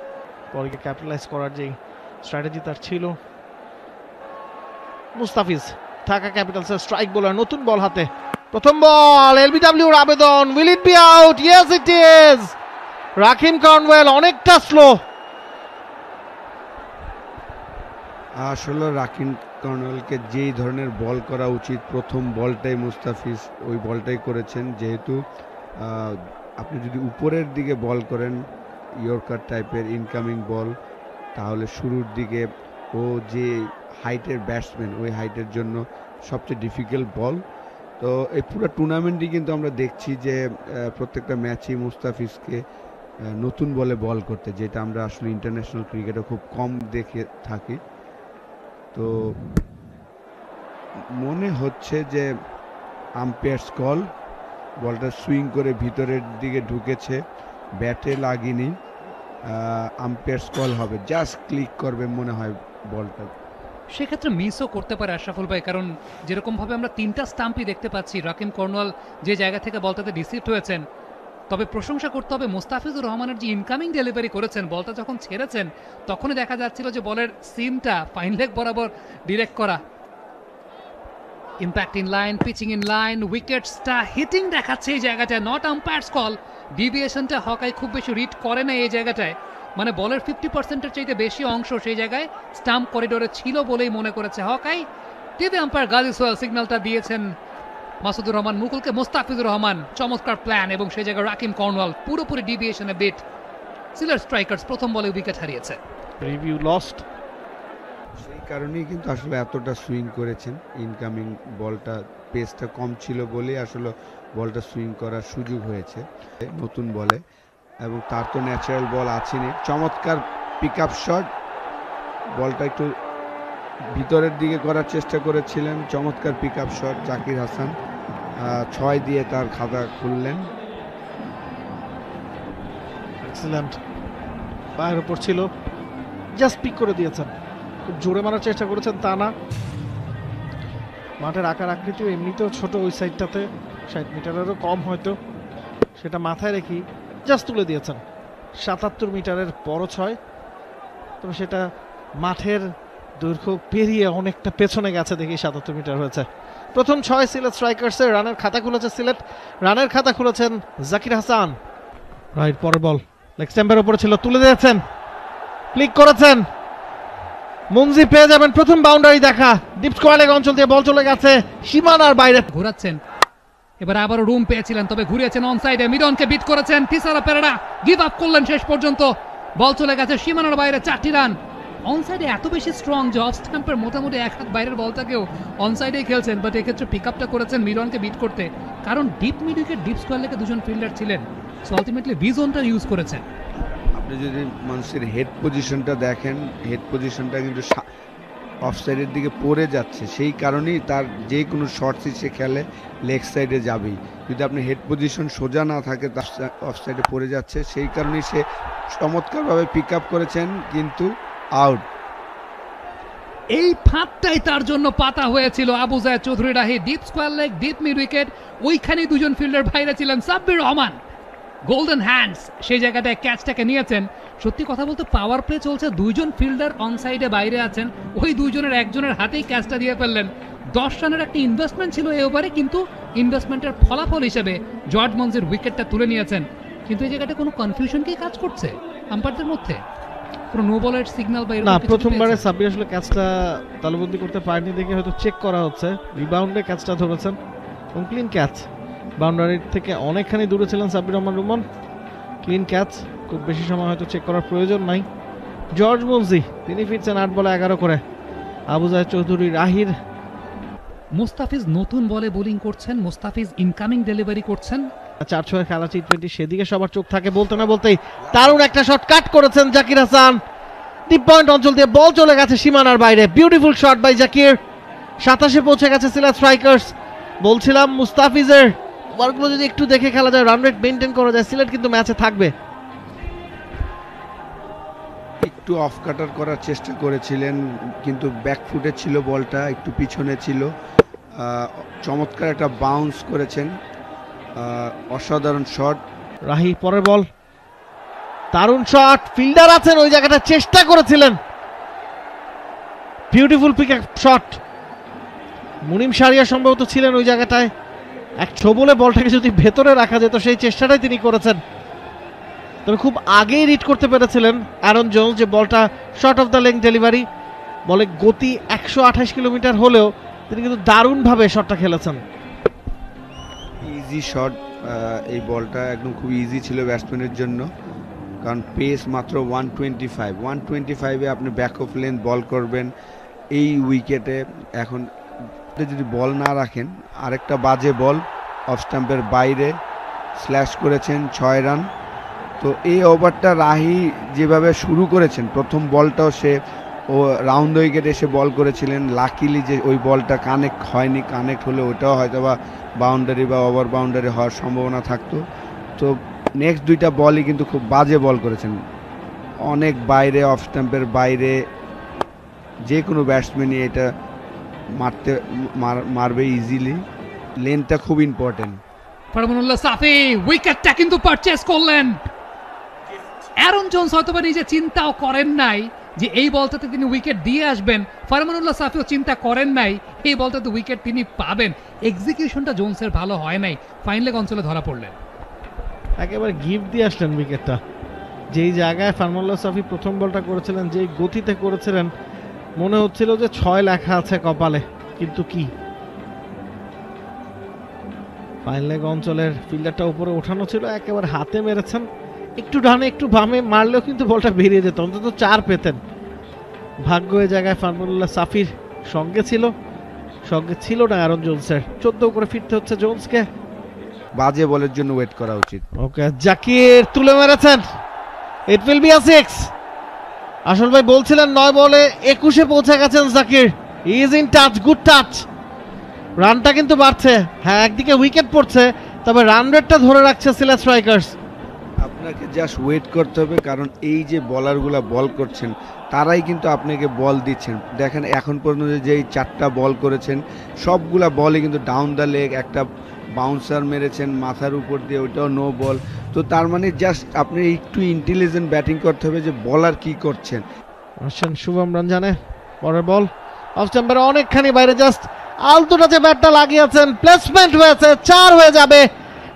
পরে ক্যাপিটালাইজ করার যে স্ট্র্যাটেজি তার ছিল। মুস্তাফিজ ঢাকা ক্যাপিটালসের স্ট্রাইক বোলার, নতুন বল হাতে, প্রথম বল, এলবিডব্লিউর আবেদন, will it be out? Yes it is. Rahkeem Cornwall অনেকটা স্লো। আসলে রাকিম কর্নওয়েলকে যেই ধরনের বল করা উচিত, প্রথম বলটাই মুস্তাফিজ ওই বলটাই করেছেন। যেহেতু আপনি যদি উপরের দিকে বল করেন ইয়র্কার টাইপের ইনকামিং বল, তাহলে শুরুর দিকে ও যে হাইটের ব্যাটসম্যান, ওই হাইটের জন্য সবচেয়ে ডিফিকাল্ট বল। তো এই পুরো টুর্নামেন্টই কিন্তু আমরা দেখছি যে প্রত্যেকটা ম্যাচেই মুস্তাফিজকে নতুন বলে বল করতে, যেটা আমরা আসলে ইন্টারন্যাশনাল ক্রিকেটে খুব কম দেখে থাকি। তো মনে হচ্ছে যে আম্পায়ার্স কল, বলটা সুইং করে ভিতরের দিকে ঢুকেছে, ব্যাটে লাগেনি, আম্পায়ার্স কল হবে, জাস্ট ক্লিক করবে মনে হয় বলটা। সেক্ষেত্রে মিসও করতে পারে আশরাফুল ভাই, কারণ যেরকমভাবে আমরা 3টা স্টাম্পই দেখতে পাচ্ছি রাকিম কর্নওয়াল যে জায়গা থেকে বলটাতে ডিসিপ্ট হয়েছেন। তবে প্রশংসা করতে হবে মুস্তাফিজুর রহমানের যে ইনকামিং ডেলিভারি করেছেন, বলটা যখন ছেড়েছেন তখনই দেখা যাচ্ছিল যে বলের সিমটা ফাইন লেগ বরাবর ডিরেক্ট করা। Impact in line, pitching in line, উইকেটসটা হিটিং দেখাচ্ছে এই জায়গাটায়, নট আম্পায়ার্স কল। ডিভিয়েশনটা হকাই খুব বেশি রিড করে না এই জায়গাটায়, মানে বলের 50%-এর চাইতে বেশি অংশ সেই জায়গায় স্টাম্প করিডোরে ছিল বলেই মনে করেছে হকাই। টিভি আম্পায়ার গাজী সোহেল সিগন্যালটা দিয়েছেন মাসুদুর রহমান মুকুলকে। মুস্তাফিজুর রহমান চমৎকার প্ল্যান, এবং সেই জায়গায় রাকিম কর্নওয়াল পুরোপুরি ডিভিয়েশনে বিট। সিলেট স্ট্রাইকার্স প্রথম বলে উইকেট হারিয়েছে। রিভিউ লস্ট, সেই কারণেই কিন্তু আসলে এতটা সুইং করেছেন। ইনকামিং বলটা পেসটা কম ছিল বলেই আসলে বলটা সুইং করার সুযোগ হয়েছে নতুন বলে, এবং তার তো ন্যাচারাল বল আছেনি। চমৎকার পিক আপ শট, বলটা একটু ভিতরের দিকে করার চেষ্টা করেছিলেন, চমৎকার pick up shot. Zakir Hasan 6 দিয়ে তার খাতা খুললেন। এক্সিলেন্ট, পায়ের উপর ছিল, জাস্ট পিক করে দিয়েছেন। খুব জোরে মারার চেষ্টা করেছেন তা না, মাঠের আকার আকৃতিও এমনিতেও ছোট ওই সাইডটাতে, 60 মিটারেরও কম হয়তো, সেটা মাথায় রেখে জাস্ট তুলে দিয়েছেন। 77 মিটারের বড় 6, তবে সেটা মাঠের দৈর্ঘ্য পেরিয়ে অনেকটা পেছনে গেছে দেখি 77 মিটার হয়েছে। প্রথম 6 সিলেট স্ট্রাইকার্সের। রানের খাতা খুলেছে সিলেট, রানের খাতা খুলেছেন জাকির হাসান। রাইট, পরের বল লেগ স্ট্যাম্পের উপরে ছিল, তুলে দিয়েছেন, ক্লিক করেছেন, মুনজি পেয়ে যাবেন প্রথম বাউন্ডারি দেখা। ডিপ স্কোয়ার লেগ অঞ্চল দিয়ে বল চলে গেছে সীমানার বাইরে, ঘোরাচ্ছেন। এবার আবারও রুম পেয়েছিলেন, তবে ঘুরিয়েছেন অন সাইডে, মিডনকে বিট করেছেন। তিসারা পেরেরা গিভ আপ করলেন শেষ পর্যন্ত, বল চলে গেছে সীমানার বাইরে, 4টি রান। অন সাইডে এত বেশি স্ট্রং যে অফ স্ট্যাম্পের মোটামুটি 1 হাত বাইরের বলটাকেও অন সাইডেই খেলছেন, বাট এক্ষেত্রে পিক আপটা করেছেন মিডনকে বিট করতে, কারণ deep mid wicket, deep square লেগে 2জন ফিল্ডার ছিলেন, সো আলটিমেটলি ভি জোনটা ইউজ করেছেন। আপনি যদি মানুষের হেড পজিশনটা দেখেন, হেড পজিশনটা কিন্তু অফ সাইডের দিকে পড়ে যাচ্ছে, সেই কারণেই তার যে কোনো শর্টসই সে খেলে লেগ সাইডে যাবেই। যদি আপনি হেড পজিশন সোজা না থাকে, তার অফ সাইডে পড়ে যাচ্ছে, সেই কারণেই সে চমৎকারভাবে পিক আপ করেছেন, কিন্তু আউট। এই ফাঁদটাই তার জন্য পাতা হয়েছিল Abu Jayed Chowdhury Rahi. Deep square leg, deep mid wicket, ওইখানেই 2জন ফিল্ডার বাইরে ছিলেন। সাব্বির রহমান গোল্ডেন হ্যান্ডস সেই জায়গাটায় ক্যাচটাকে নিয়েছেন। সত্যি কথা বলতে পাওয়ার প্লে চলছে, দুইজন ফিল্ডার অন সাইডে বাইরে আছেন, ওই দুইজনের একজনের হাতেই ক্যাচটা দিয়ে ফেললেন। 10 রানের একটা ইনভেস্টমেন্ট ছিল এই ওভারে, কিন্তু ইনভেস্টমেন্টের ফলাফল হিসেবে জর্জ মঞ্জির উইকেটটা তুলে নিয়েছেন। কিন্তু এই জায়গাটা কোনো কনফিউশন কি কাজ করছে আম্পায়ারদের মধ্যে? কোনো নো বলের সিগন্যাল বা না, প্রথমবারে সাব্বির আসলে ক্যাচটা তালুবন্দি করতে পারেনি দেখে হয়তো চেক করা হচ্ছে। রিবাউন্ডে ক্যাচটা ধরেছেন এবং ক্লিন ক্যাচ, বাউন্ডারির থেকে অনেকখানি দূরে ছিলেন সাব্বির রহমান রুমন। ক্লিন ক্যাচ, খুব বেশি সময় হয়তো চেক করার প্রয়োজন নাই। জর্জ মঞ্জি তিনি ফিরছেন 8 বলে 11 করে। আবু জাহেদ চৌধুরী, রাহির, মুস্তাফিজ নতুন বলে বোলিং করছেন, মুস্তাফিজ ইনকামিং ডেলিভারি করছেন। 4-6 খেলা টি20, সেদিকে সবার চোখ থাকে। বলতে না বলতেই দারুণ একটা শট কাট করেছেন জাকির হাসান। ডিপ পয়েন্ট অঞ্চল দিয়ে বল চলে গেছে সীমানার বাইরে। Beautiful shot by Zakir. 27-এ পৌঁছে গেছে সিলেট স্ট্রাইকার্স। বলছিলাম মুস্তাফিজের ওভারগুলো যদি একটু দেখে খেলা যায়, রান রেট মেনটেন করা যায়, সিলেট কিন্তু ম্যাচে থাকবে। একটু অফ কাটার করার চেষ্টা করেছিলেন, কিন্তু ব্যাকফুটে ছিল বলটা, একটু পিছনে ছিল। চমৎকার একটা বাউন্স করেছেন, অসাধারণ শট। রাহি পরের বল, দারুণ শট। ফিল্ডার আছেন ওই জায়গাটা, চেষ্টা করেছিলেন। Beautiful pick shot. Munim Shariar সম্ভবত ছিলেন ওই জায়গাটায়। এক ছোবলে বলটাকে যদি ভেতরে রাখা যেত সেই চেষ্টাটাই তিনি করেছেন। তবে খুব আগেই রিড করতে পেরেছিলেন অ্যারন জোন্স যে বলটা short of the leg delivery. বলে গতি 128 কিলোমিটার হলেও তিনি কিন্তু দারুণভাবে শটটা খেলেছেন। ইজি শট, এই বলটা একদম খুব ইজি ছিল ব্যাটসম্যানের জন্য, কারণ পেস মাত্র 125-এ আপনি ব্যাক অফ লেন্থ বল করবেন এই উইকেটে। এখন যদি বল না রাখেন, আরেকটা বাজে বল অফ স্টাম্পের বাইরে স্ল্যাশ করেছেন, 6 রান। তো এই ওভারটা রাহি যেভাবে শুরু করেছেন, প্রথম বলটাও সে ও রাউন্ড উইকেটে এসে বল করেছিলেন। লাকিলি যে ওই বলটা কানেক্ট হয়নি, কানেক্ট হলে ওটাও হয়তো বা বাউন্ডারি বা ওভার বাউন্ডারি হওয়ার সম্ভাবনা থাকতো। তো নেক্সট 2টা বলই কিন্তু খুব বাজে বল করেছেন, অনেক বাইরে, অফ স্টাম্পের বাইরে। যে কোনো ব্যাটসম্যানই এটা মারবে ইজিলি। লেনটা খুব ইম্পর্টেন্ট। ফারমানুল্লাহ সাফি উইকেটটা কিন্তু পারচেজ করলেন। অ্যারন জোন্স হয়তোবা নিজে চিন্তাও করেন নাই যে এই বলটাতে তিনি উইকেট দিয়ে আসবেন। ফারমানুল্লাহ সাফিও চিন্তা করেন নাই এই বলটাতে উইকেট তিনি পাবেন। এক্সিকিউশনটা জোন্সের ভালো হয় নাই, ফাইন লেগ অঞ্চলে ধরা পড়লেন। একেবারে গিফট দিয়ে আসলেন উইকেটটা। যেই জায়গায় ফারমানুল্লাহ সাফি প্রথম বলটা করেছিলেন, যেই গতিতে করেছিলেন, মনে হচ্ছিল যে 6 লেখা আছে কপালে, কিন্তু কি। ফাইন লেগ অঞ্চলের ফিল্ডারটা উপরে ওঠানো ছিল, একেবারে হাতে মেরেছেন। একটু ডানে একটু বামে মারলেও কিন্তু বলটা বেরিয়ে যেত, অন্তত 4 পেতেন। ভাগ্য এই জায়গায় ফারমানুল্লাহ সাফির সঙ্গে ছিল না অ্যারন জোন্সের। 14 করে ফিরতে হচ্ছে জোন্সকে। বাজে বলের জন্য ওয়েট করা উচিত। ওকে, জাকির তুলে মেরেছেন। It will be a 6। আসল ভাই বলছিলেন 9 বলে 21-এ পৌঁছে গেছেন Zakir. He is in touch, good touch. রানটা কিন্তু বাড়ছে, হ্যাঁ একদিকে উইকেট পড়ছে, তবে রান রেটটা ধরে রাখছে সিলেট স্ট্রাইকার্স। আপনাকে জাস্ট ওয়েট করতে হবে, কারণ এই যে বলারগুলা বল করছেন তারাই কিন্তু আপনাকে বল দিচ্ছেন। দেখেন এখন পর্যন্ত যেই 4টা বল করেছেন সবগুলা বলই কিন্তু ডাউন দ্য লেগ। একটা বাউন্সার মেরেছেন মাথার উপর দিয়ে, ওইটাও নো বল। তো তার মানে জাস্ট আপনি একটু ইন্টেলিজেন্ট ব্যাটিং করতে হবে যে বলার কি করছেন। আসছেন শুভম রঞ্জানে, পরের বল অফ স্টাম্পের অনেকখানি বাইরে, জাস্ট আলতোটাতে ব্যাটটা লাগিয়েছেন, প্লেসমেন্ট হয়েছে, 4 হয়ে যাবে।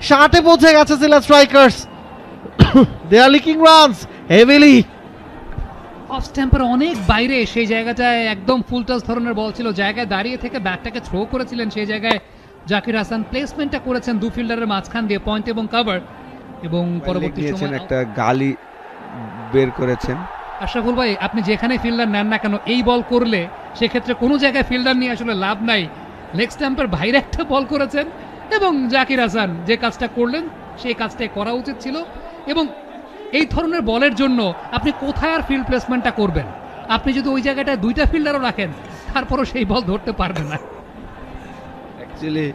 60-এ পৌঁছে গেছে Sylhet Strikers. They are leaking runs heavily. Off স্ট্যাম্পের অনেক বাইরে, সেই জায়গাটায় একদম ফুল টাচ ধরনের বল ছিল, জায়গায় দাঁড়িয়ে থেকে ব্যাটটাকে থ্রো করেছিলেন। সেই জায়গায় জাকির হাসান প্লেসমেন্টটা করেছেন 2 ফিল্ডারের মাঝখান দিয়ে, পয়েন্ট এবং কভার, এবং পরবর্তী সময় একটা গালি বের করেছেন। আশরাফুল ভাই, আপনি যেখানে ফিল্ডার নেন না কেন, এই বল করলে সেক্ষেত্রে কোনো জায়গায় ফিল্ডার নিয়ে আসলে লাভ নাই। লেগ স্ট্যাম্পের বাইরে একটা বল করেছেন, এবং জাকির হাসান যে কাজটা করলেন সেই কাজটাই করা উচিত ছিল। এবং এই ধরনের বলের জন্য আপনি কোথায় আর ফিল্ড প্লেসমেন্টটা করবেন? আপনি যদি ওই জায়গাটায় 2টা ফিল্ডারও রাখেন, তারপরও সেই বল ধরতে পারবে না। অ্যাকচুয়ালি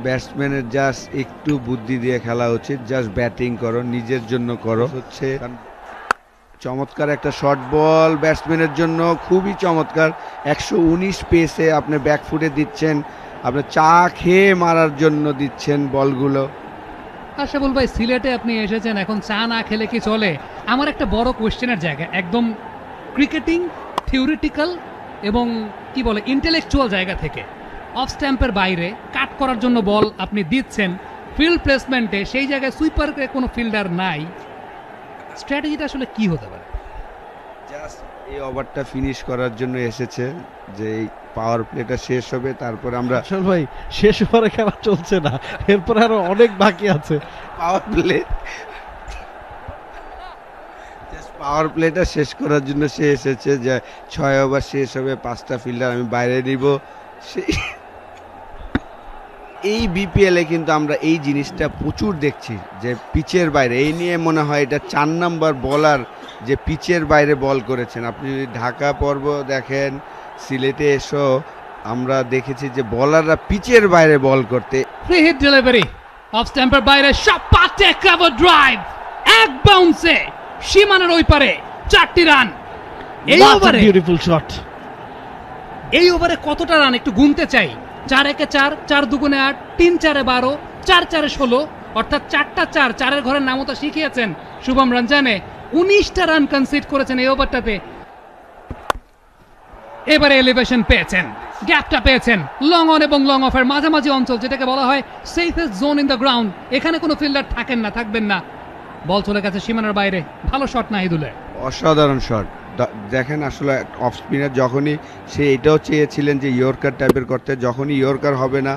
ব্যাটসম্যানের জাস্ট একটু বুদ্ধি দিয়ে খেলা উচিত। জাস্ট ব্যাটিং করো, নিজের জন্য করো। হচ্ছে চমৎকার একটা শর্ট বল ব্যাটসম্যানের জন্য, খুবই চমৎকার। 119 পেসে আপনি ব্যাকফুটে দিচ্ছেন, আপনি চা খেয়ে মারার জন্য দিচ্ছেন বলগুলো। আশরাফুল ভাই, সিলেটে আপনি এসেছেন, এখন চা না খেলে কি চলে? আমার একটা বড় কোয়েশ্চেনের জায়গা, একদম ক্রিকেটিং থিওরিটিক্যাল এবং কি বলে ইন্টেলেকচুয়াল জায়গা থেকে অফ স্ট্যাম্পের বাইরে কাট করার জন্য বল আপনি দিচ্ছেন, ফিল্ড প্লেসমেন্টে সেই জায়গায় সুইপারে কোনো ফিল্ডার নাই, স্ট্র্যাটেজিটা আসলে কি হতে পারে? জাস্ট এই ওভারটা ফিনিশ করার জন্য এসেছে, যে এই পাওয়ার প্লেটা শেষ হবে, তারপর আমরা আসল ভাই শেষ ওভারে খেলা চলছে না, এরপর আরো অনেক বাকি আছে। পাওয়ার প্লেটা শেষ করার জন্য সে এসেছে, যে 6 ওভার শেষ হবে, 5টা ফিল্ডার আমি বাইরে দিব। এই বিপিএলে কিন্তু আমরা এই জিনিসটা প্রচুর দেখছি, যে পিচের বাইরে, এই নিয়ে মনে হয় এটা 4 নাম্বার বলার যে পিচের বাইরে বল করেছেন। আপনি যদি ঢাকা পর্ব দেখেন, সিলেটে এসো আমরা দেখেছি যে বলাররা পিচের বাইরে বল করতে। ফ্রি হিট ডেলিভারি অফ স্ট্যাম্পের বাইরে, পাতে কভার ড্রাইভ, এক বাউন্সে সীমানার ওই পারে 4টি রান। এই ওভারে বিউটিফুল শট। এই ওভারে কতটা রান একটু গুনতে চাই। 4 একে 4, 4 দুগুণে 8, 3 4-এ 12, 4 4-এ 16, অর্থাৎ 4টা 4, 4-এর ঘরের নামও শিখিয়েছেন শুভম রঞ্জনে। 19টা রান কনসিড করেছেন এই ওভারটাতে। এবারে এলিভেশন পেয়েছেন, গ্যাপটা পেয়েছেন, লং অন এবং লং অফের মাঝামাঝি অঞ্চল, যেটাকে বলা হয় safest zone in the ground. এখানে কোনো ফিল্ডার থাকেন না, থাকবেন না। বল চলে গেছে সীমানার বাইরে। ভালো শট নাহিদুলের, অসাধারণ শট। দেখেন আসলে অফ স্পিনার যখনই সে এটাও চেয়েছিলেন যে ইয়র্কার টাইপের করতে, যখনই ইয়র্কার হবে না,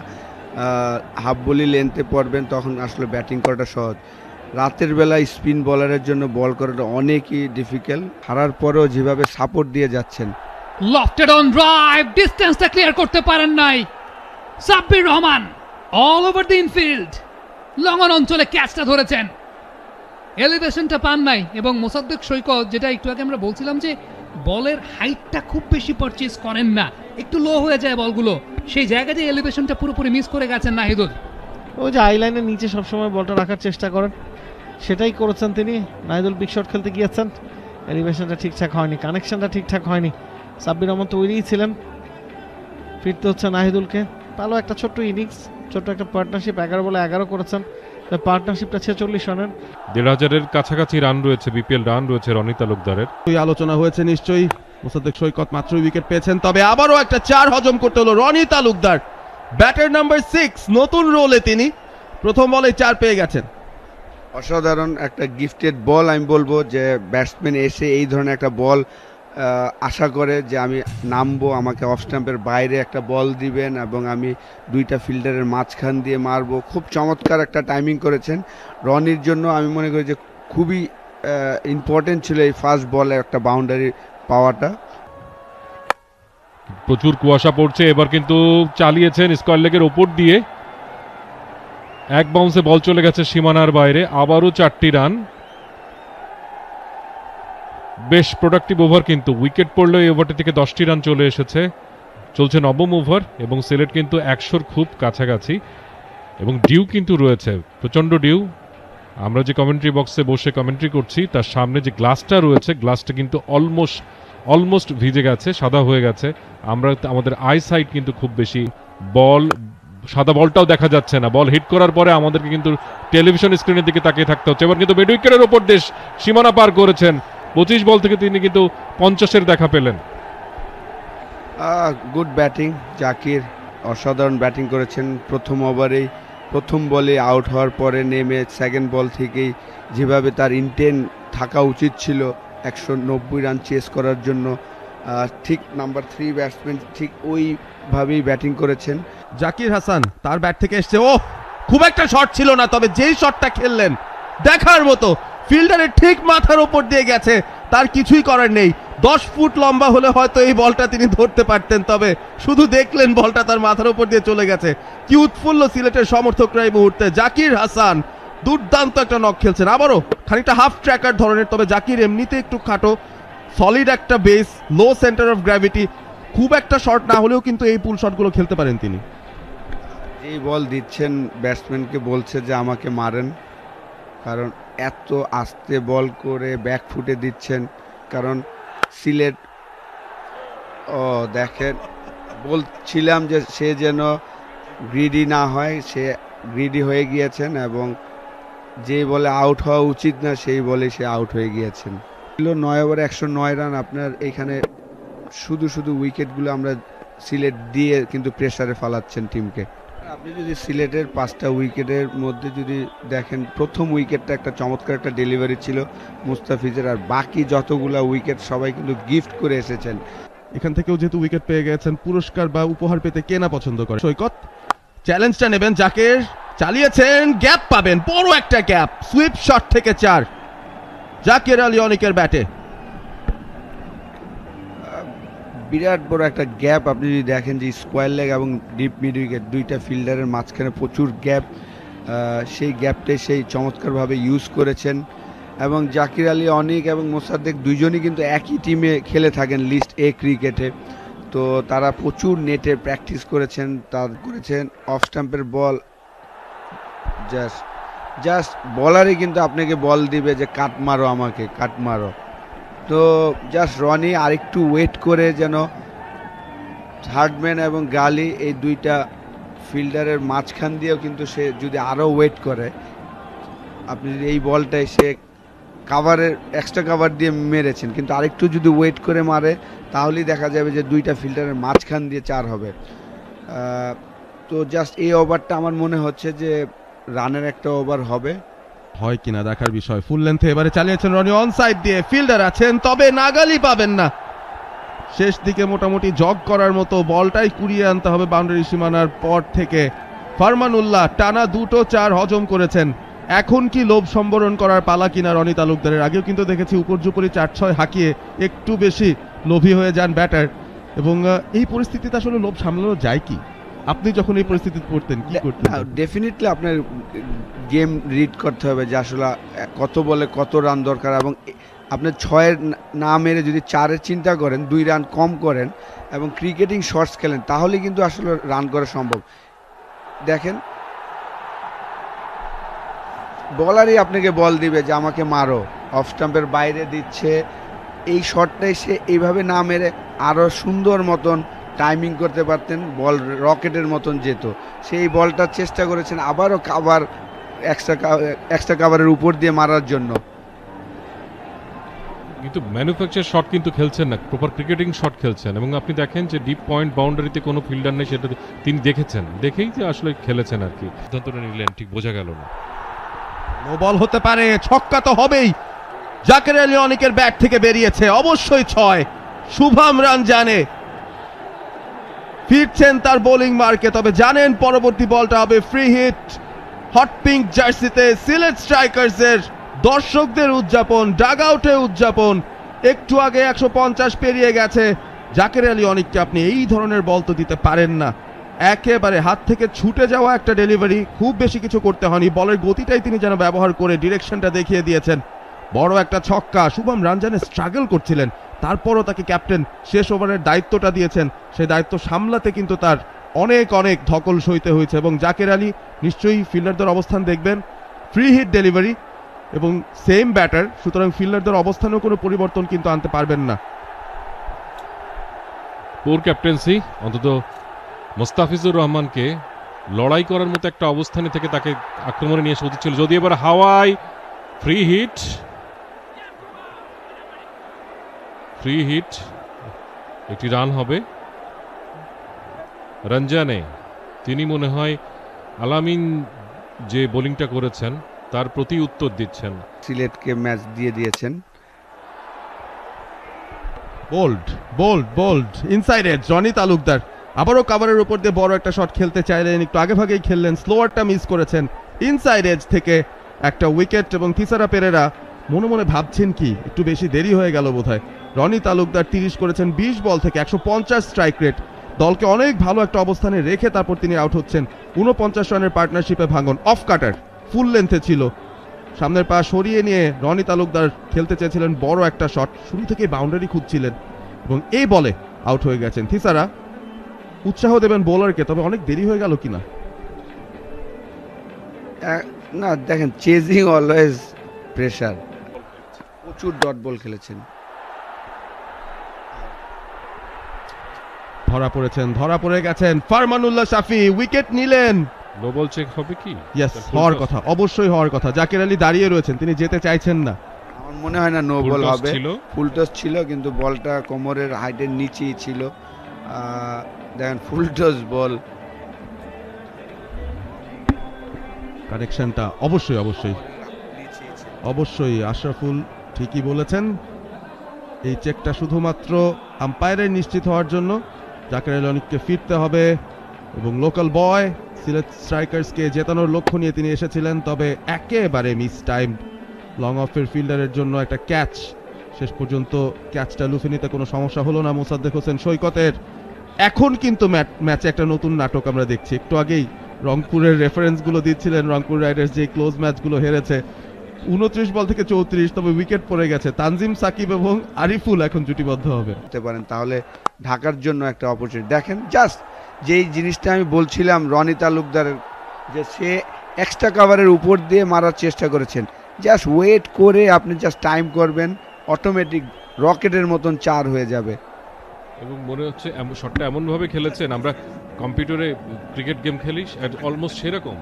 হাফ বলি লেন্থে পড়বেন, তখন আসলে ব্যাটিং করাটা সহজ। রাতের বেলা স্পিন বলারের জন্য বল করাটা অনেকই ডিফিকাল্ট। হারার পরেও যেভাবে সাপোর্ট দিয়ে যাচ্ছেন, লফটেড অন ড্রাইভ, ডিসটেন্সটা ক্লিয়ার করতে পারেন নাই Sabbir Rahman. All over the infield, long on অঞ্চলে ক্যাচটা ধরেছেন, এলিভেশনটা পান নাই। এবং মোসাদ্দেক সৈকত, যেটা একটু আগে আমরা বলছিলাম যে বলের হাইটটা খুব বেশি পারচেজ করেন না, একটু লো হয়ে যায় বলগুলো, সেই জায়গাতে এলিভেশনটা পুরোপুরি মিস করে গেছেন নাহিদুল। ওই যে আইলাইনের নিচে সবসময় বলটা রাখার চেষ্টা করেন, সেটাই করেছেন তিনি। নাহিদুল বিগ শট খেলতে গিয়েছেন, এলিভেশনটা ঠিকঠাক হয়নি, কানেকশনটা ঠিকঠাক হয়নি। সাব্বির রহমান তৈরিই ছিলেন, ফিরতে হচ্ছে নাহিদুলকে। ভালো একটা ছোট্ট ইনিংস, ছোট্ট একটা পার্টনারশিপ, 11 বলে 11 করেছেন। পার্টনারশিপটা 46 রানের, 1,500-এর কাছাকাছি রান রয়েছে, বিপিএল রান রয়েছে রনি তালুকদারের। ওই আলোচনা হয়েছে নিশ্চয়ই। মোসাদ্দেক সৈকত মাত্রই উইকেট পেয়েছেন, তবে আবারও একটা 4 হজম করতে হলো রনি তালুকদার। ব্যাটার নাম্বার 6, নতুন রোলে তিনি প্রথম বলে 4 পেয়ে গেছেন। অসাধারণ একটা গিফটেড বল আমি বলবো, যে ব্যাটসম্যান এসে এই ধরনের একটা বল আশা করে যে আমি নামবো, আমাকে অফ স্ট্যাম্পের বাইরে একটা বল দিবেন এবং আমি 2টা ফিল্ডারের মাঝখান দিয়ে মারবো। খুব চমৎকার একটা টাইমিং করেছেন রনির জন্য। আমি মনে করি যে খুবই ইম্পর্টেন্ট ছিল এই ফার্স্ট বলে একটা বাউন্ডারি পাওয়াটা। প্রচুর কুয়াশা পড়ছে, এবার কিন্তু চালিয়েছেন স্কোয়ার লেগের ওপর দিয়ে, এক বাউন্সে বল চলে গেছে সীমানার বাইরে, আবারও 4টি রান। বেশ প্রোডাক্টিভ ওভার, কিন্তু উইকেট পড়লেও এই ওভারটি থেকে 10টি রান চলে এসেছে। চলছে 9ম ওভার এবং সিলেট কিন্তু 100-র খুব কাছাকাছি এবং ডিউ কিন্তু রয়েছে, প্রচণ্ড ডিউ। আমরা যে কমেন্ট্রি বক্সে বসে কমেন্ট্রি করছি, তার সামনে যে গ্লাসটা রয়েছে, গ্লাসটা কিন্তু অলমোস্ট ভিজে গেছে, সাদা হয়ে গেছে। আমরা আমাদের আই সাইট কিন্তু খুব বেশি, বল সাদা বলটাও দেখা যাচ্ছে না। বল হিট করার পরে আমাদেরকে কিন্তু টেলিভিশন স্ক্রিনের দিকে তাকিয়ে থাকতে হচ্ছে। এবার কিন্তু মিড উইকেটের ওপর দেশ সীমানা পার করেছেন, 25 বল থেকে তিনি কিন্তু 50-এর দেখা পেলেন। গুড ব্যাটিং, জাকির অসাধারণ ব্যাটিং করেছেন। প্রথম ওভারেই প্রথম বলে আউট হওয়ার পরে নেমে সেকেন্ড বল থেকেই যেভাবে তার ইন্টেন্ট থাকা উচিত ছিল 190 রান চেস করার জন্য, ঠিক নাম্বার 3 ব্যাটসম্যান ঠিক ওইভাবেই ব্যাটিং করেছেন। জাকির হাসান তার ব্যাট থেকে এসছে, ও খুব একটা শট ছিল না, তবে যেই শটটা খেললেন দেখার মতো, ফিল্ডারের ঠিক মাথার উপর দিয়ে গেছে, তার কিছুই করার নেই। 10 ফুট লম্বা হলে হয়তো এই বলটা তিনি ধরতে পারতেন, তবে শুধু দেখলেন বলটা তার মাথার উপর দিয়ে চলে গেছে। কি উৎফুল্ল সিলেটের সমর্থকরা এই মুহূর্তে। জাকির হাসান দুর্দান্ত একটা নক খেলছেন, আবারও খানিকটা হাফ ট্র্যাকার ধরনের, তবে জাকির এমনিতে একটু খাটো, সলিড একটা base, low centre of gravity, খুব একটা শট না হলেও কিন্তু এই পুল শটগুলো খেলতে পারেন তিনি। এই বল দিচ্ছেন ব্যাটসম্যানকে বলছে যে আমাকে মারেন, কারণ এত আস্তে বল করে ব্যাক ফুটে দিচ্ছেন, কারণ সিলেট দেখেন বলছিলাম যে সে যেন গ্রিডি না হয়, সে গ্রিডি হয়ে গিয়েছেন এবং যে বলে আউট হওয়া উচিত না সেই বলে সে আউট হয়ে গিয়েছেন। 9 ওভারে 109 রান। আপনার এখানে শুধু শুধু উইকেটগুলো আমরা সিলেট দিয়ে কিন্তু প্রেসারে ফালাচ্ছেন টিমকে। আপনি যদি সিলেটের 5টা উইকেটের মধ্যে যদি দেখেন, প্রথম উইকেটটা একটা চমৎকার একটা ডেলিভারি ছিল মুস্তাফিজের, আর বাকি যতগুলা উইকেট সবাই কিন্তু গিফট করে এসেছেন। এখান থেকেও যেহেতু উইকেট পেয়ে গেছেন, পুরস্কার বা উপহার পেতে কে না পছন্দ করে। সৈকত চ্যালেঞ্জটা নেবেন, জাকের চালিয়েছেন, গ্যাপ পাবেন, বড় একটা গ্যাপ, সুইপ শট থেকে 4 জাকের আলী অনিকের ব্যাটে। বিরাট বড় একটা গ্যাপ। আপনি যদি দেখেন যে স্কোয়ার লেগ এবং ডিপ মিড উইকেট, দুইটা ফিল্ডারের মাঝখানে প্রচুর গ্যাপ, সেই গ্যাপটাই সেই চমৎকারভাবে ইউজ করেছেন। এবং জাকির আলী অনিক এবং মোসাদ্দেক দুইজনই কিন্তু একই টিমে খেলে থাকেন লিস্ট এ ক্রিকেটে, তো তারা প্রচুর নেটে প্র্যাকটিস করেছেন। তার করেছেন অফ স্টাম্পের বল, জাস্ট বলারই কিন্তু আপনাকে বল দিবে যে কাট মারো, আমাকে কাট মারো। তো জাস্ট রনি আরেকটু ওয়েট করে যেন হার্ডম্যান এবং গালি এই দুইটা ফিল্ডারের মাঝখান দিয়েও কিন্তু সে যদি আরও ওয়েট করে, আপনি যদি এই বলটাই সে কাভারের এক্সট্রা কাভার দিয়ে মেরেছেন, কিন্তু আরেকটু যদি ওয়েট করে মারে তাহলেই দেখা যাবে যে দুইটা ফিল্ডারের মাঝখান দিয়ে 4 হবে। তো জাস্ট এই ওভারটা আমার মনে হচ্ছে যে রানের একটা ওভার হবে, হয় কিনা দেখার বিষয়। ফুল লেন্থে এবারে চালিয়েছেন রনি, অন সাইড দিয়ে ফিল্ডার আছেন, তবে নাগালি পাবেন না। শেষ দিকে মোটামুটি জগ করার মতো বলটাই কুড়িয়ে আনতে হবে বাউন্ডারি সীমানার পর থেকে। ফারমানুল্লাহ টানা 2টো 4 হজম করেছেন। এখন কি লোভ সম্বরণ করার পালা কিনা রনি তালুকদারের? আগেও কিন্তু দেখেছি উপর্যুপরি 4-6 হাঁকিয়ে একটু বেশি লোভী হয়ে যান ব্যাটার, এবং এই পরিস্থিতিতে আসলে লোভ সামলানো যায় কি? আপনি যখন এই পরিস্থিতিতে পড়তেন কি করতেন? ডেফিনেটলি আপনার গেম রিড করতে হবে যে আসলে কত বলে কত রান দরকার, এবং আপনার 6-এর না মেরে যদি 4-এর চিন্তা করেন, 2 রান কম করেন এবং ক্রিকেটিং শর্টস খেলেন, তাহলে কিন্তু আসলে রান করা সম্ভব। দেখেন বলারই আপনাকে বল দিবে যে আমাকে মারো, অফ স্টাম্পের বাইরে দিচ্ছে, এই শটটাই সে এইভাবে না মেরে আরও সুন্দর মতন টাইমিং করতে পারতেন, বল রকেটের মতন যেত। সেই বলটার চেষ্টা করেছেন আবারও কাভার, এক্সট্রা কাভারের উপর দিয়ে মারার জন্য, কিন্তু ম্যানুফ্যাকচার শট কিন্তু খেলছেন না, প্রপার ক্রিকেটিং শট খেলছেন। এবং আপনি দেখেন যে ডিপ পয়েন্ট বাউন্ডারিতে কোনো ফিল্ডার নেই, সেটা তিনি দেখেছেন, দেখেই যে আসলে খেলেছেন আর কি। সিদ্ধান্তটা নিলেন ঠিক বোঝা গেল না। নো বল হতে পারে, ছক্কা তো হবেই। জাকের আলী অনিকের ব্যাট থেকে বেরিয়েছে, অবশ্যই 6। শুভম রানজানে ফিরছেন তার বোলিং মার্কে, তবে জানেন পরবর্তী বলটা হবে ফ্রি হিট। হট পিঙ্ক জার্সিতে সিলেট স্ট্রাইকার্সের দর্শকদের উদযাপন, ডাগ আউটে উদযাপন। একটু আগে 150 পেরিয়ে গেছে। জাকের আলী অনিককে আপনি এই ধরনের বল তো দিতে পারেন না। একেবারে হাত থেকে ছুটে যাওয়া একটা ডেলিভারি, খুব বেশি কিছু করতে হয়নি, বলের গতিটাই তিনি যেন ব্যবহার করে ডিরেকশনটা দেখিয়ে দিয়েছেন। বড় একটা ছক্কা। শুভম রানজানে স্ট্রাগল করছিলেন, তারপরও তাকে ক্যাপ্টেন শেষ ওভারের দায়িত্বটা দিয়েছেন। সেই দায়িত্ব সামলাতে কিন্তু তার অনেক অনেক ধকল সইতে হয়েছে। এবং জাকের আলী নিশ্চয়ই ফিল্ডারদের অবস্থান দেখবেন, ফ্রি হিট ডেলিভারি এবং সেম ব্যাটার, সুতরাং ফিল্ডারদের অবস্থানেও কোনো পরিবর্তন কিন্তু আনতে পারবেন না। পোর ক্যাপ্টেন্সি, অন্তত মোস্তাফিজুর রহমানকে লড়াই করার মতো একটা অবস্থানে থেকে তাকে আক্রমণে নিয়ে আসা উচিত ছিল। যদি এবার হাওয়ায় ফ্রি হিট, একটি রান হবে। রঞ্জানে তিনি মনে হয় আলামিন যে বোলিংটা করেছেন তার প্রতি উত্তর দিচ্ছেন, সিলেটকে ম্যাচ দিয়ে দিয়েছেন। Bowled inside edge Rony Talukdar আবারও কাভারের উপর দিয়ে বড় একটা শট খেলতে চাইলেন, একটু আগে ভাগেই খেললেন, স্লোয়ারটা মিস করেছেন। ইনসাইড এজ থেকে একটা উইকেট, এবং থিসারা পেরেরা মনে মনে ভাবছেন কি একটু বেশি দেরি হয়ে গেল বোধহয়। রনি তালুকদার 30 করেছেন 20 বল থেকে, 150 স্ট্রাইক রেট, দলকে অনেক ভালো একটা অবস্থানে রেখে তারপর তিনি আউট হচ্ছেন। 49 রানের পার্টনারশিপে ভাঙন, অফ কাটার, ফুল লেন্থে ছিল, সামনের পা সরিয়ে নিয়ে রনি তালুকদার খেলতে চেয়েছিলেন বড় একটা শট, শুরু থেকে বাউন্ডারি খুঁজছিলেন এবং এই বলে আউট হয়ে গেছেন। থিসারা উৎসাহ দেবেন বোলারকে, তবে অনেক দেরি হয়ে গেল কিনা। না দেখেন, চেজিং অলওয়েজ প্রেসার, প্রচুর ডট বল খেলেছেন। ধরা পড়ে গেছেন ফারমানুল্লাহ শাফি, উইকেট নিলেন। নো বল চেক হবে কি? ইয়েস, হওয়ার কথা, অবশ্যই হওয়ার কথা। জাকের আলী দাঁড়িয়ে রয়েছেন, তিনি যেতে চাইছেন না। আমার মনে হয় না নো বল হবে। ফুল টস ছিল, কিন্তু বলটা কোমরের হাইটের নিচেই ছিল। দেখেন ফুল টস বল, কানেকশনটা অবশ্যই অবশ্যই অবশ্যই আশরাফুল ঠিকই বলেছেন। এই চেকটা শুধুমাত্র আম্পায়ারের নিশ্চিত হওয়ার জন্য। জাকের আলী অনেককে ফিরতে হবে এবং লোকাল বয় সিলেট স্ট্রাইকার্সকে জেতানোর লক্ষ্য নিয়ে তিনি এসেছিলেন, তবে একেবারে মিস টাইম। লং অফের ফিল্ডারের জন্য একটা ক্যাচ, শেষ পর্যন্ত ক্যাচটা লুফে নিতে কোনো সমস্যা হলো না মোসাদ্দেক হোসেন সৈকতের। এখন কিন্তু ম্যাচে একটা নতুন নাটক আমরা দেখছি। একটু আগেই রংপুরের রেফারেন্সগুলো দিচ্ছিলেন, রংপুর রাইডার্স যে ক্লোজ ম্যাচগুলো হেরেছে 29 বল থেকে 34, তবে উইকেট পড়ে গেছে। তানজিম সাকিব এবং আরিফুল এখন জুটিবদ্ধ হবে হতে পারেন, তাহলে ঢাকার জন্য একটা অপরচুনিটি। দেখেন জাস্ট যেই জিনিসটা আমি বলছিলাম রনি তালুকদারের, যে সে এক্সট্রা কাভারের উপর দিয়ে মারার চেষ্টা করেছেন। জাস্ট ওয়েট করে আপনি জাস্ট টাইম করবেন, অটোমেটিক রকেটের মতন 4 হয়ে যাবে। এবং মনে হচ্ছে শটটা এমনভাবে খেলেছেন, আমরা কম্পিউটারে ক্রিকেট গেম খেলি অলমোস্ট সেরকম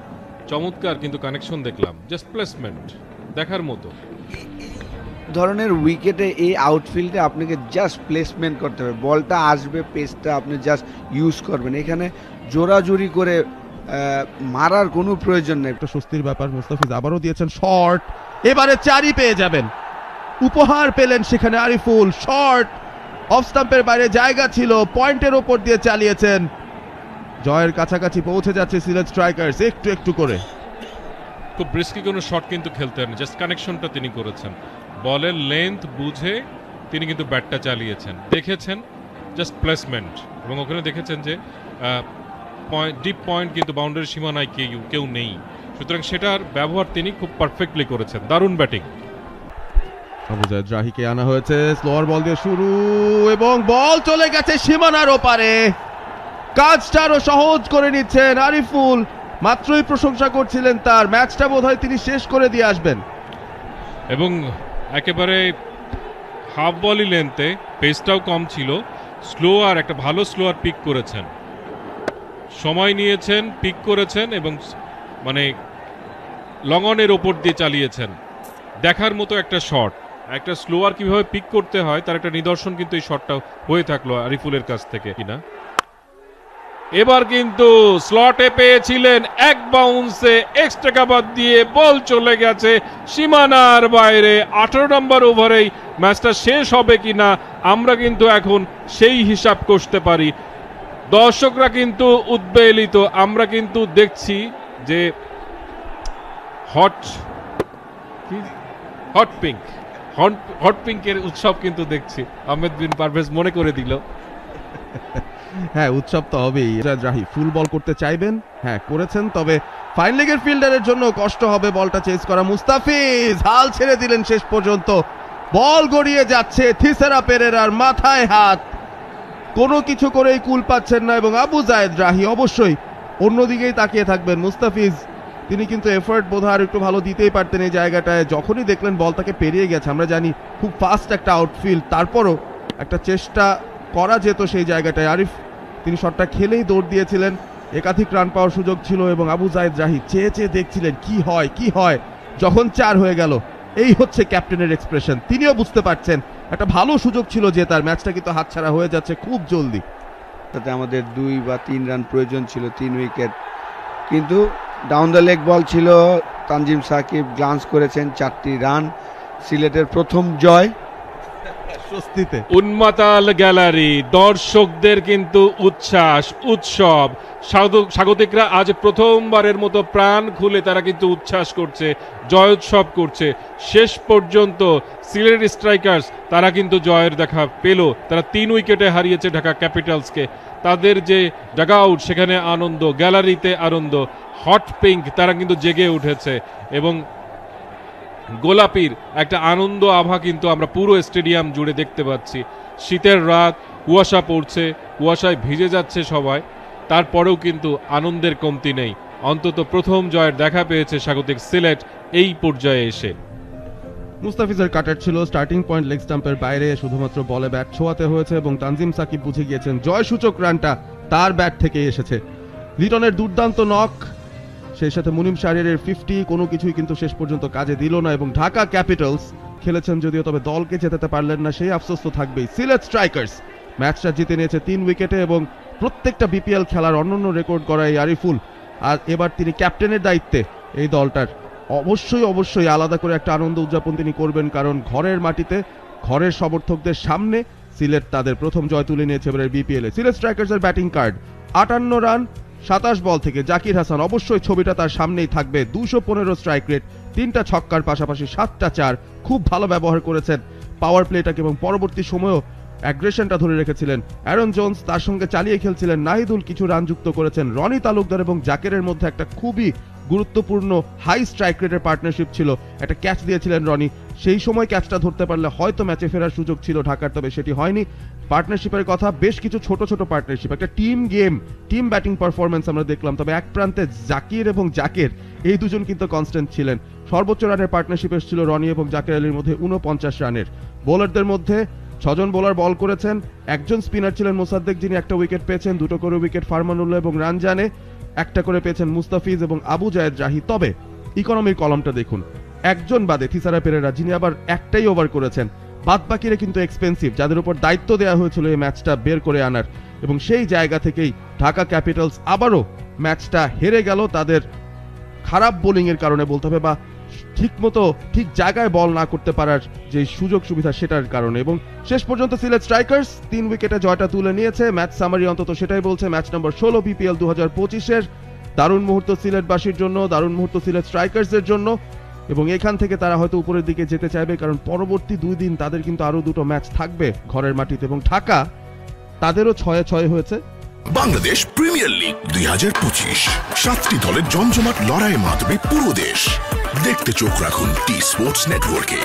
চমৎকার কিন্তু কানেকশন দেখলাম, জাস্ট প্লেসমেন্ট দেখার মতো। ধরনের উইকেটে এই আউটফিল্ডে আপনাকে জাস্ট প্লেসমেন্ট করতে হবে, বলটা আসবে, পেসটা আপনি জাস্ট ইউজ করবেন। এখানে জোরাজুরি করে মারার কোনো প্রয়োজন নেই। একটা স্বস্তির ব্যাপার। মুস্তাফিজ আবারও দিয়েছেন শর্ট, এবারে 4ই পেয়ে যাবেন। উপহার পেলেন সেখানে আরিফুল, শর্ট অফ স্টাম্পের বাইরে জায়গা ছিল, পয়েন্টের ওপর দিয়ে চালিয়েছেন। জয়ের কাছাকাছি পৌঁছে যাচ্ছে সিলেট স্ট্রাইকার্স একটু একটু করে। খুব রিস্কি কোনো শট কিন্তু খেলতেন, জাস্ট কানেকশনটা তিনি করেছেন, বলের লেন্থ বুঝে তিনি কিন্তু ব্যাটটা চালিয়েছেন, দেখেছেন জাস্ট প্লেসমেন্ট, এবং ওখানে দেখেছেন যে ডিপ পয়েন্ট কিন্তু বাউন্ডারি সীমানায় কেউ নেই, সুতরাং সেটার ব্যবহার তিনি খুব পারফেক্টলি করেছেন। দারুণ ব্যাটিং। আবু জায়েদ রাহিকে আনা হয়েছে, স্লোয়ার বল দিয়ে শুরু এবং বল চলে গেছে সীমানার ওপারে। কাজটা আরো সহজ করে নিচ্ছেন আরিফুল, মাত্রই প্রশংসা করছিলেন তার, ম্যাচটা বোধহয় তিনি শেষ করে দিয়ে আসবেন। এবং একেবারে হাফ বলই লেন্থে, পেসটাও কম ছিল, স্লোয়ার একটা ভালো স্লোয়ার পিক করেছেন, সময় নিয়েছেন, পিক করেছেন এবং মানে লং অনের ওপর দিয়ে চালিয়েছেন। দেখার মতো একটা শট, একটা স্লোয়ার কিভাবে পিক করতে হয় তার একটা নিদর্শন কিন্তু এই শটটা হয়ে থাকলো আরিফুলের কাছ থেকে কিনা। এবার কিন্তু স্লটে পেয়েছিলেন, এক বাউন্সে এক্সট্রা কাভার দিয়ে বল চলে গেছে সীমানার বাইরে। 18 নম্বর ওভারেই ম্যাচটা শেষ হবে কিনা আমরা কিন্তু এখন সেই হিসাব করতে পারি। দর্শকরা কিন্তু উদ্বেলিত, আমরা কিন্তু দেখছি যে হট পিঙ্কের উৎসব কিন্তু দেখছি, আহমেদ বিন পারভেজ মনে করে দিল। হ্যাঁ, উৎসব তো হবেই। রাহি ফুল বল করতে চাইবেন, হ্যাঁ করেছেন, তবে ফাইন লেগের ফিল্ডারের জন্য কষ্ট হবে বলটা চেজ করা। মুস্তাফিজ হাল ছেড়ে দিলেন শেষ পর্যন্ত, বল গড়িয়ে যাচ্ছে থিসেরা পেরেরার মাথায় হাত, কোনো কিছু করেই কুল পাচ্ছেন না। এবং আবু জায়েদ রাহি অবশ্যই অন্যদিকেই তাকিয়ে থাকবেন। মুস্তাফিজ তিনি কিন্তু এফোর্ট বোধহয় আর একটু ভালো দিতেই পারতেন এই জায়গাটায়। যখনই দেখলেন বল তাকে পেরিয়ে গেছে, আমরা জানি খুব ফাস্ট একটা আউটফিল্ড, তারপরও একটা চেষ্টা করা যেত সেই জায়গাটায়। আরিফ তিনি শটটা খেলেই দৌড় দিয়েছিলেন, একাধিক রান পাওয়ার সুযোগ ছিল এবং আবু জায়েদ রাহি চেয়ে চেয়ে দেখছিলেন কি হয় কি হয়। যখন 4 হয়ে গেল, এই হচ্ছে ক্যাপ্টেনের এক্সপ্রেশন, তিনিও বুঝতে পারছেন একটা ভালো সুযোগ ছিল জেতার, ম্যাচটা কিন্তু হাতছাড়া হয়ে যাচ্ছে খুব জলদি। তাতে আমাদের 2 বা 3 রান প্রয়োজন ছিল, 3 উইকেট, কিন্তু ডাউন দ্য লেগ বল ছিল। তানজিম সাকিব গ্লান্স করেছেন, 4টি রান, সিলেটের প্রথম জয়। স্বস্তিতে উন্মাতাল গ্যালারি, দর্শকদের কিন্তু উচ্ছ্বাস, উৎসব। স্বাগতিকরা আজ প্রথমবারের মতো প্রাণ খুলে তারা কিন্তু উচ্ছ্বাস করছে, জয়োৎসব করছে। শেষ পর্যন্ত সিলেট স্ট্রাইকার্স তারা কিন্তু জয়ের দেখা পেল, তারা 3 উইকেটে হারিয়েছে ঢাকা ক্যাপিটালসকে। তাদের যে ডাগআউট সেখানে আনন্দ, গ্যালারিতে আনন্দ, হট পিঙ্ক তারা কিন্তু জেগে উঠেছে এবং গোলাপির একটা আনন্দ আভা কিন্তু আমরা পুরো স্টেডিয়াম জুড়ে দেখতে পাচ্ছি। শীতের রাত, কুয়াশা পড়ছে, কুয়াশায় ভিজে যাচ্ছে সবাই, তারপরেও কিন্তু আনন্দের কমতি নেই। অন্তত প্রথম জয়ের দেখা পেয়েছে স্বাগতিক সিলেট এই পর্যায়ে এসে। মুস্তাফিজের কাটার ছিল স্টার্টিং পয়েন্ট লেগ স্টাম্পের বাইরে, শুধুমাত্র বলে ব্যাট ছোঁয়াতে হয়েছে এবং তানজিম সাকিব বুঝে গিয়েছেন জয় সূচক রানটা তার ব্যাট থেকে এসেছে। লিটনের দুর্দান্ত নক, সেই সাথে মুনিম শাহরিয়ারের 50 কোনো কিছুই কিন্তু শেষ পর্যন্ত কাজে দিল না এবং ঢাকা ক্যাপিটালস খেলেছেন যদিও, তবে দলকে জেতাতে পারলেন না, সেই আফসোস তো থাকবেই। সিলেট স্ট্রাইকার্স ম্যাচটা জিতে নিয়েছে 3 উইকেটে এবং প্রত্যেকটা বিপিএল খেলার অনন্য রেকর্ড করা এই আরিফুল, আর এবার তিনি ক্যাপ্টেনের দায়িত্বে এই দলটার। অবশ্যই আলাদা করে একটা আনন্দ উদযাপন তিনি করবেন, কারণ ঘরের মাটিতে ঘরের সমর্থকদের সামনে সিলেট তাদের প্রথম জয় তুলে নিয়েছে এবারের বিপিএল এ। সিলেট স্ট্রাইকার্সের ব্যাটিং কার্ড 58 রান 27 বল থেকে জাকির হাসান, অবশ্যই ছবিটা তার সামনেই থাকবে। 215 স্ট্রাইক রেট, 3টা ছক্কার পাশাপাশি 7টা 4, খুব ভালো ব্যবহার করেছেন পাওয়ার প্লেটাকে এবং পরবর্তী সময়েও অ্যাগ্রেশনটা ধরে রেখেছিলেন। অ্যারন জোন্স তার সঙ্গে চালিয়ে খেলছিলেন, নাহিদুল কিছু রান যুক্ত করেছেন। রনি তালুকদার এবং জাকেরের মধ্যে একটা খুবই গুরুত্বপূর্ণ হাই স্ট্রাইক রেটের পার্টনারশিপ ছিল, একটা ক্যাচ দিয়েছিলেন রনি, সেই সময় ক্যাচটা ধরতে পারলে হয়তো ম্যাচে ফেরার সুযোগ ছিল ঢাকার, তবে সেটি হয়নি। পার্টনারশিপের কথা, বেশ কিছু ছোট ছোট পার্টনারশিপ, একটা team game, team batting performance আমরা দেখলাম, তবে এক প্রান্তে জাকির এবং জাকের এই দুজন কিন্তু কনস্ট্যান্ট ছিলেন। সর্বোচ্চ রানের পার্টনারশিপ এসেছিল রনি এবং জাকের আলীর মধ্যে 49 রানের। বোলারদের মধ্যে 6 জন বোলার বল করেছেন, একজন স্পিনার ছিলেন মোসাদ্দেক যিনি একটা উইকেট পেয়েছেন, 2টো করে উইকেট ফারমানুল্লাহ এবং রানজানে, একটা করে পেয়েছেন মুস্তাফিজ এবং আবু জায়েদ রাহি। তবে ইকোনমির কলমটা দেখুন, একজন বাদে থিসারা পেরেরা যিনি আবার একটাই ওভার করেছেন, বাদ বাকিরা কিন্তু এক্সপেন্সিভ, যাদের উপর দায়িত্ব দেওয়া হয়েছিল এই ম্যাচটা বের করে আনার, এবং সেই জায়গা থেকেই ঢাকা ক্যাপিটালস আবারও ম্যাচটা হেরে গেল তাদের খারাপ বোলিং এর কারণে বলতে হবে, বা ঠিক জায়গায় বল না করতে পারার যে সুযোগ সুবিধা সেটার কারণে। এবং শেষ পর্যন্ত সিলেট স্ট্রাইকার্স 3 উইকেটে জয়টা তুলে নিয়েছে। ম্যাচ সামারি অন্তত সেটাই বলছে, ম্যাচ নম্বর 16 বিপিএল 2025-এর দারুণ মুহূর্ত সিলেটবাসীর জন্য, দারুণ মুহূর্ত সিলেট স্ট্রাইকার্সের জন্য, এবং এখান থেকে তারা হয়তো উপরের দিকে যেতে চাইবে, কারণ পরবর্তী 2 দিন তাদের কিন্তু আরো 2টো ম্যাচ থাকবে ঘরের মাটিতে, এবং ঢাকা তাদেরও 6-6 হয়েছে। বাংলাদেশ প্রিমিয়ার লিগ 2025, 7টি দলের জমজমাট লড়াইয়ের মাধ্যমে পুরো দেশ দেখতে চোখ রাখুন টি স্পোর্টস নেটওয়ার্কে।